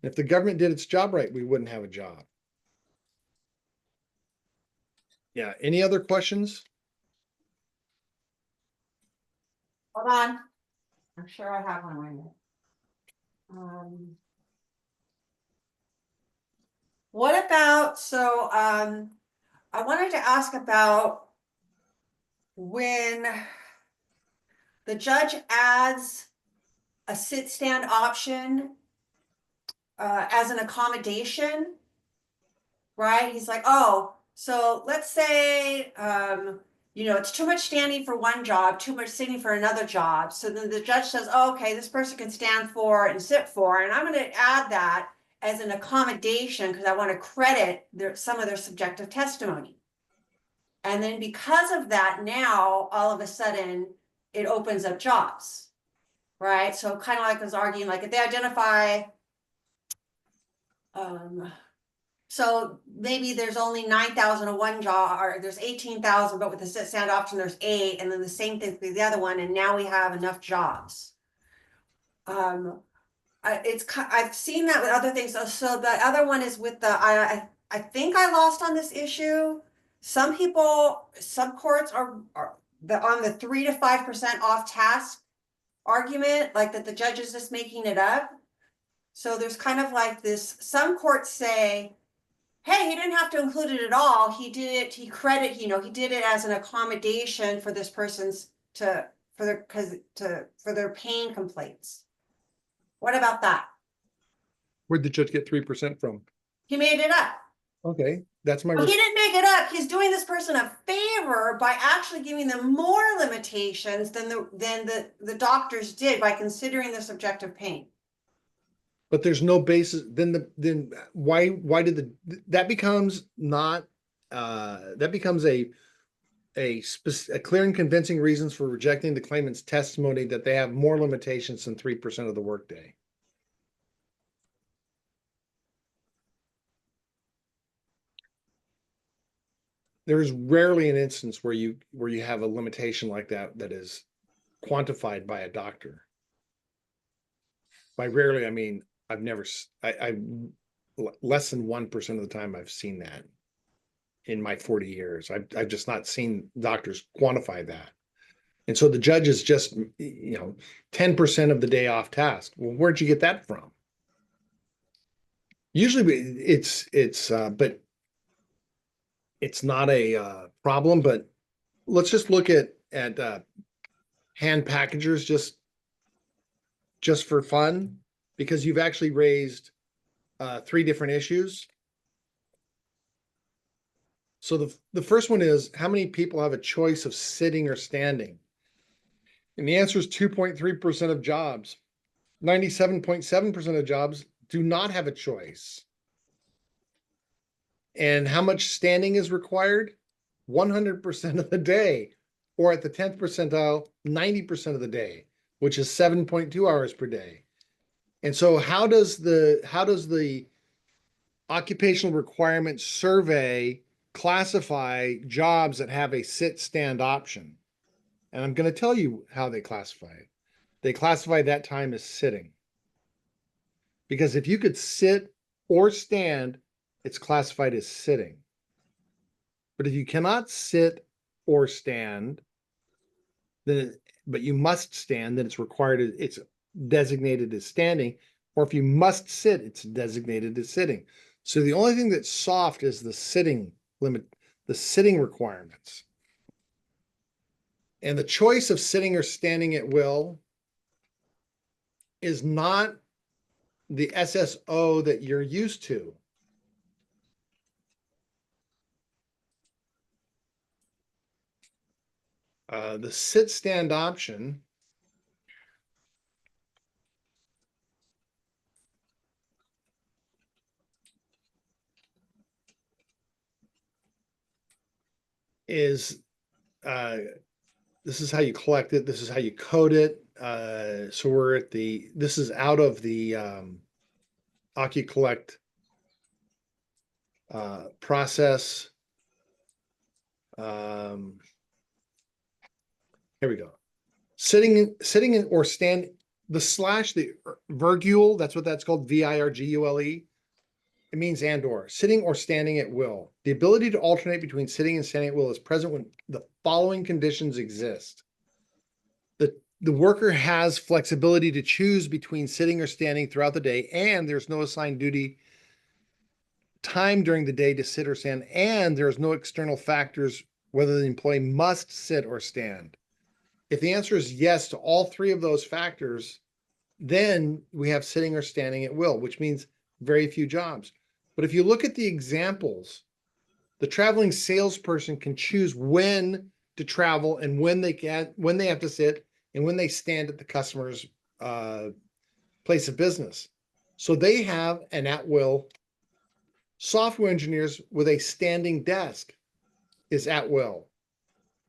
If the government did its job right, we wouldn't have a job. Yeah. Any other questions? Hold on. I'm sure I have one right now. What about, I wanted to ask about when the judge adds a sit-stand option as an accommodation, right? He's like, oh, so let's say, it's too much standing for one job, too much sitting for another job. So then the judge says, oh, okay, this person can stand for and sit for, and I'm going to add that as an accommodation because I want to credit some of their subjective testimony. And then because of that, now all of a sudden it opens up jobs, right? So kind of like I was arguing, like if they identify, so maybe there's only 9,000 of one job, or there's 18,000, but with the sit stand option, there's 8, and then the same thing with the other one, and now we have enough jobs. I've seen that with other things. So the other one is with the, I think I lost on this issue. Some courts are on the 3 to 5% off task argument, like that the judge is just making it up. So there's kind of like this, some courts say, hey, he didn't have to include it at all. He did it, he did it as an accommodation for this person's for their pain complaints. What about that? Where'd the judge get 3% from? He made it up. Okay, that's my. Well, he didn't make it up. He's doing this person a favor by actually giving them more limitations than the doctors did by considering the subjective pain. But there's no basis, then why did that becomes not, that becomes a clear and convincing reasons for rejecting the claimant's testimony that they have more limitations than 3% of the workday. There's rarely an instance where you have a limitation like that is quantified by a doctor. By rarely, I mean, I've never, I less than 1% of the time I've seen that in my 40 years. I've just not seen doctors quantify that. And so the judge is just, 10% of the day off task. Well, where'd you get that from? Usually but it's not a problem, but let's just look at hand packagers just for fun, because you've actually raised 3 different issues. So the first one is, how many people have a choice of sitting or standing? And the answer is 2.3% of jobs. 97.7% of jobs do not have a choice. And how much standing is required? 100% of the day, or at the 10th percentile, 90% of the day, which is 7.2 hours per day. And so how does the occupational requirements survey classify jobs that have a sit-stand option? And I'm going to tell you how they classify it. They classify that time as sitting. Because if you could sit or stand, it's classified as sitting. But if you cannot sit or stand, but you must stand, then it's designated as standing. Or if you must sit, it's designated as sitting. So the only thing that's soft is the sitting limit, the sitting requirements. And the choice of sitting or standing at will is not the SSO that you're used to. The sit-stand option is, this is how you collect it. This is how you code it. So we're at this is out of the Occu collect process. Here we go. Sitting in or stand, the virgule, that's what that's called, virgule. It means and or. Sitting or standing at will. The ability to alternate between sitting and standing at will is present when the following conditions exist. The worker has flexibility to choose between sitting or standing throughout the day, and there's no assigned duty time during the day to sit or stand, and there's no external factors whether the employee must sit or stand. If the answer is yes to all 3 of those factors, then we have sitting or standing at will, which means very few jobs. But if you look at the examples, the traveling salesperson can choose when to travel and when they have to sit and when they stand at the customer's place of business. So they have an at-will. Software engineers with a standing desk is at will.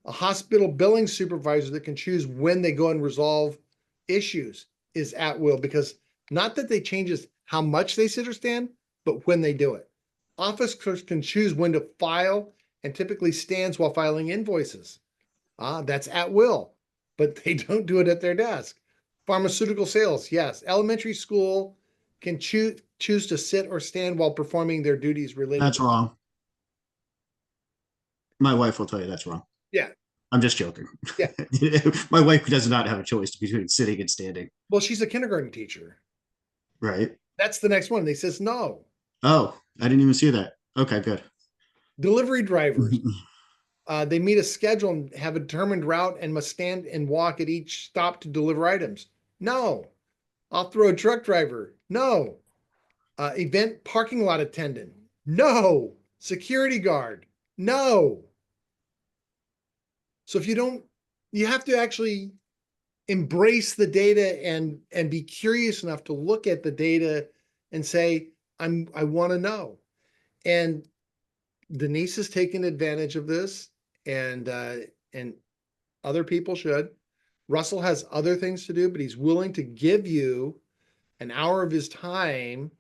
A hospital billing supervisor that can choose when they go and resolve issues is at will, because not that they changes how much they sit or stand, but when they do it. Office clerks can choose when to file and typically stands while filing invoices. That's at will, but they don't do it at their desk. Pharmaceutical sales, yes. Elementary school can choose to sit or stand while performing their duties related. That's wrong. My wife will tell you that's wrong. Yeah. I'm just joking. Yeah. My wife does not have a choice between sitting and standing. Well, she's a kindergarten teacher. Right. That's the next one. They says no. Oh, I didn't even see that. Okay, good. Delivery drivers. They meet a schedule and have a determined route and must stand and walk at each stop to deliver items. No. Off-the-road truck driver. No. Event parking lot attendant. No. Security guard. No. So if you don't, you have to actually embrace the data and be curious enough to look at the data and say, I want to know. And Denise has taken advantage of this, and other people should. Russell has other things to do, but he's willing to give you an hour of his time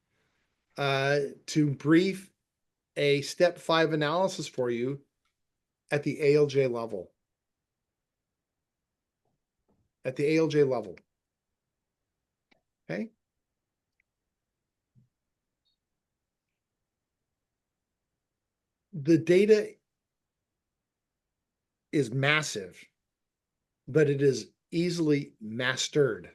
to brief a step 5 analysis for you at the ALJ level. At the ALJ level. Okay. The data is massive, but it is easily mastered.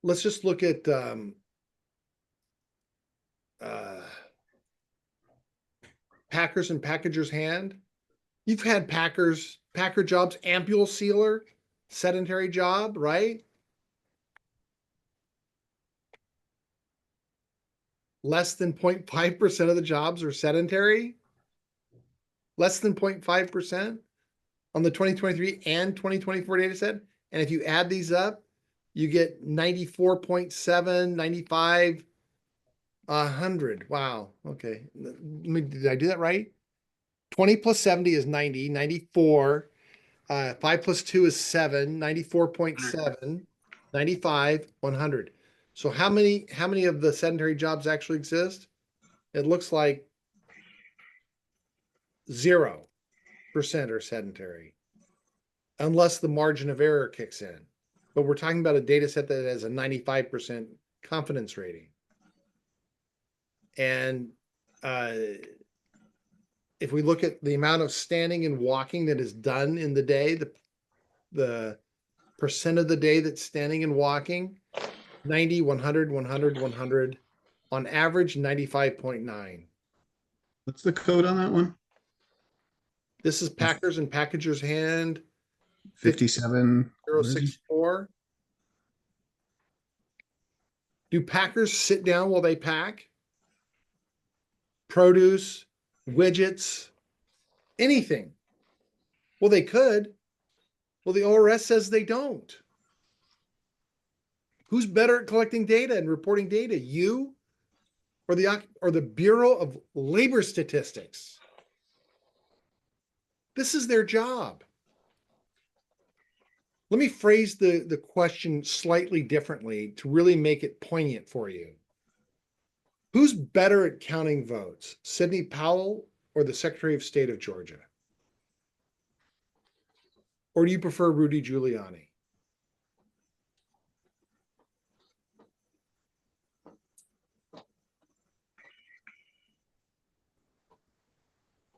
Let's just look at packers and packagers hand. You've had packer jobs, ampule sealer, sedentary job, right? Less than 0.5% of the jobs are sedentary. Less than 0.5% on the 2023 and 2024 data set. And if you add these up, you get 94.7, 95, 100. Wow. Okay. Did I do that right? 20 plus 70 is 90, 94. 5 plus 2 is 7, 94.7, 95, 100. So how many of the sedentary jobs actually exist? It looks like 0% are sedentary, unless the margin of error kicks in. But we're talking about a data set that has a 95% confidence rating. And if we look at the amount of standing and walking that is done in the day, the percent of the day that's standing and walking, 90, 100, 100, 100, on average, 95.9. What's the code on that one? This is Packers and Packagers hand 57. 064. Do packers sit down while they pack? Produce, widgets, anything. Well, they could. Well, the ORS says they don't. Who's better at collecting data and reporting data, you or the Bureau of Labor Statistics? This is their job. Let me phrase the question slightly differently to really make it poignant for you. Who's better at counting votes, Sidney Powell or the Secretary of State of Georgia? Or do you prefer Rudy Giuliani?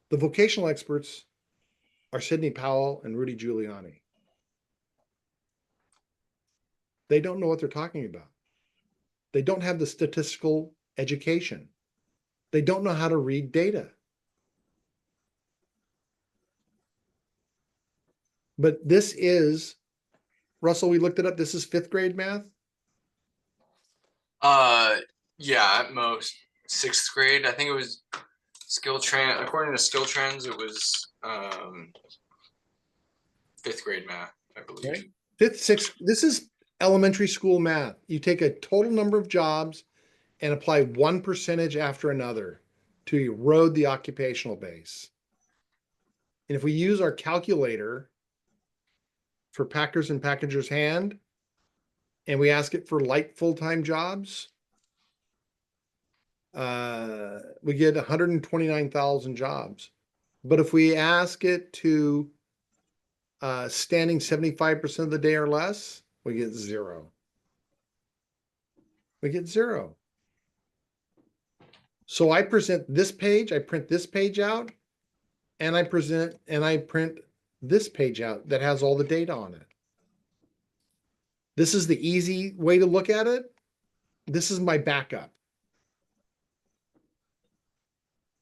The vocational experts are Sidney Powell and Rudy Giuliani. They don't know what they're talking about. They don't have the statistical education. They don't know how to read data. But this is, Russell, we looked it up. This is 5th grade math. Yeah, at most 6th grade. I think it was according to skill trends, it was 5th grade math, I believe. Okay. 5th, 6th, this is elementary school math. You take a total number of jobs and apply one percentage after another to erode the occupational base. And if we use our calculator for packers and packagers hand, and we ask it for light full-time jobs, we get 129,000 jobs. But if we ask it to standing 75% of the day or less, we get 0. We get 0. So I present this page, I print this page out, and I print this page out that has all the data on it. This is the easy way to look at it. This is my backup.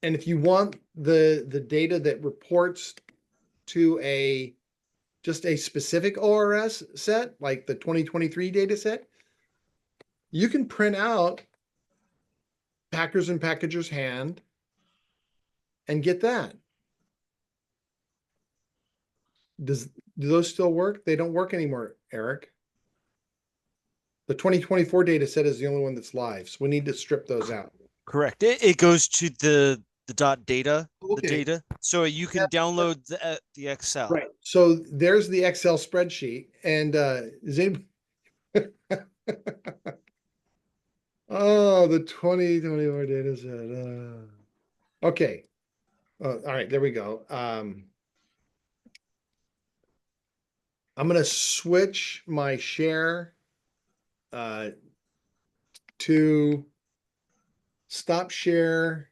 And if you want the data that reports to a just a specific ORS set, like the 2023 data set, you can print out packers and packagers hand and get that. Do those still work? They don't work anymore, Eric. The 2024 data set is the only one that's live, so we need to strip those out. Correct. It goes to the dot data, the Okay. data. So you can download the Excel. Right. So there's the Excel spreadsheet, and is anybody... Oh, the 2024 data set. Okay. All right, there we go. I'm going to switch my share to stop share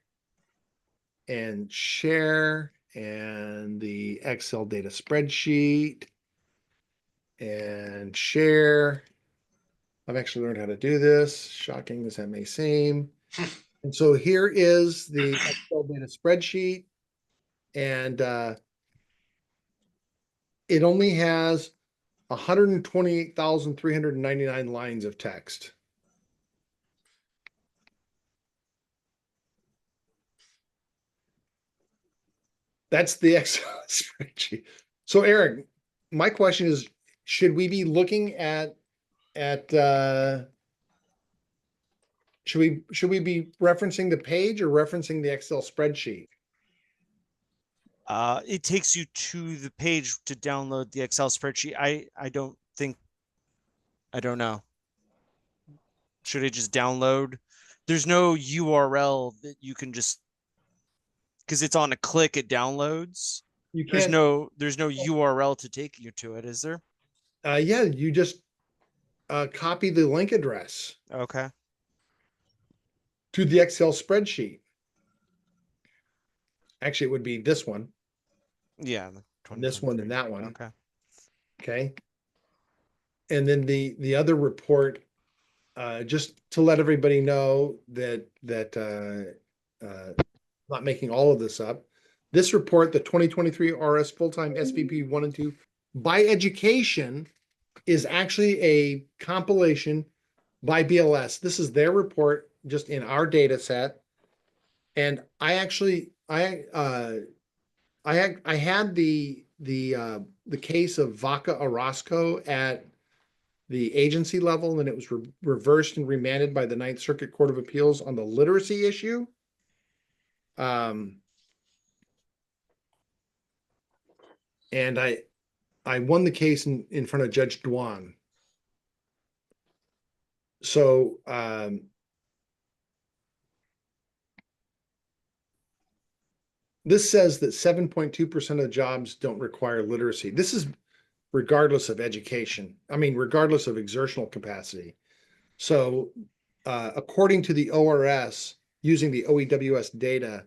and share and the Excel data spreadsheet and share. I've actually learned how to do this, shocking as that may seem. And so here is the Excel data spreadsheet, and it only has 128,399 lines of text. That's the Excel spreadsheet. So Eric, my question is, should we be looking at should we be referencing the page or referencing the Excel spreadsheet? It takes you to the page to download the Excel spreadsheet. I don't know. Should I just download? There's no URL that you can just, because it's on a click, it downloads. You There's can't. no URL to take you to it, is there? Yeah, you just copy the link address Okay. to the Excel spreadsheet. Actually, it would be this one, Yeah. and this one, and that one. Okay. Okay. And then the other report, just to let everybody know that not making all of this up. This report, the 2023 RS full-time SVP 1 and 2 by education, is actually a compilation by BLS. This is their report just in our data set. And I actually I had the case of Vaca Orozco at the agency level, and it was reversed and remanded by the Ninth Circuit Court of Appeals on the literacy issue. And I won the case in front of Judge Duan. So this says that 7.2% of jobs don't require literacy. This is regardless of education. I mean, regardless of exertional capacity. So according to the ORS, using the OEWS data,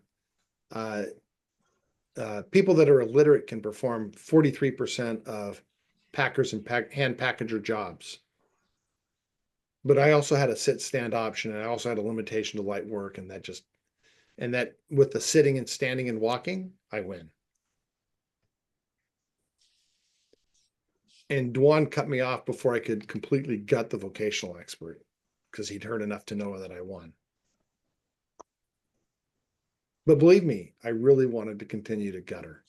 people that are illiterate can perform 43% of packers and hand packager jobs. But I also had a sit stand option, and I also had a limitation to light work, and that with the sitting and standing and walking, I win. And Dwan cut me off before I could completely gut the vocational expert, because he'd heard enough to know that I won. But believe me, I really wanted to continue to gut her.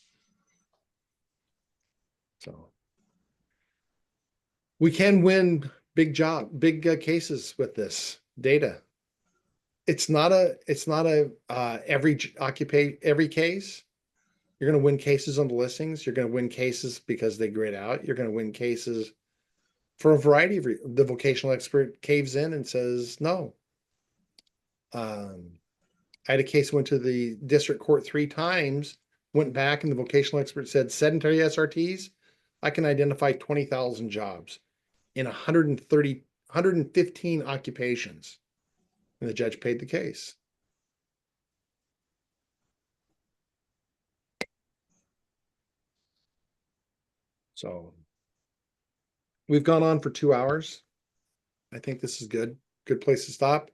So we can win big cases with this data. It's not a every case. You're going to win cases on the listings. You're going to win cases because they grid out. You're going to win cases for a variety of the vocational expert caves in and says no. I had a case went to the district court 3 times, went back, and the vocational expert said sedentary SRTs, I can identify 20,000 jobs in 115 occupations. And the judge paid the case. So we've gone on for 2 hours. I think this is good. Good place to stop.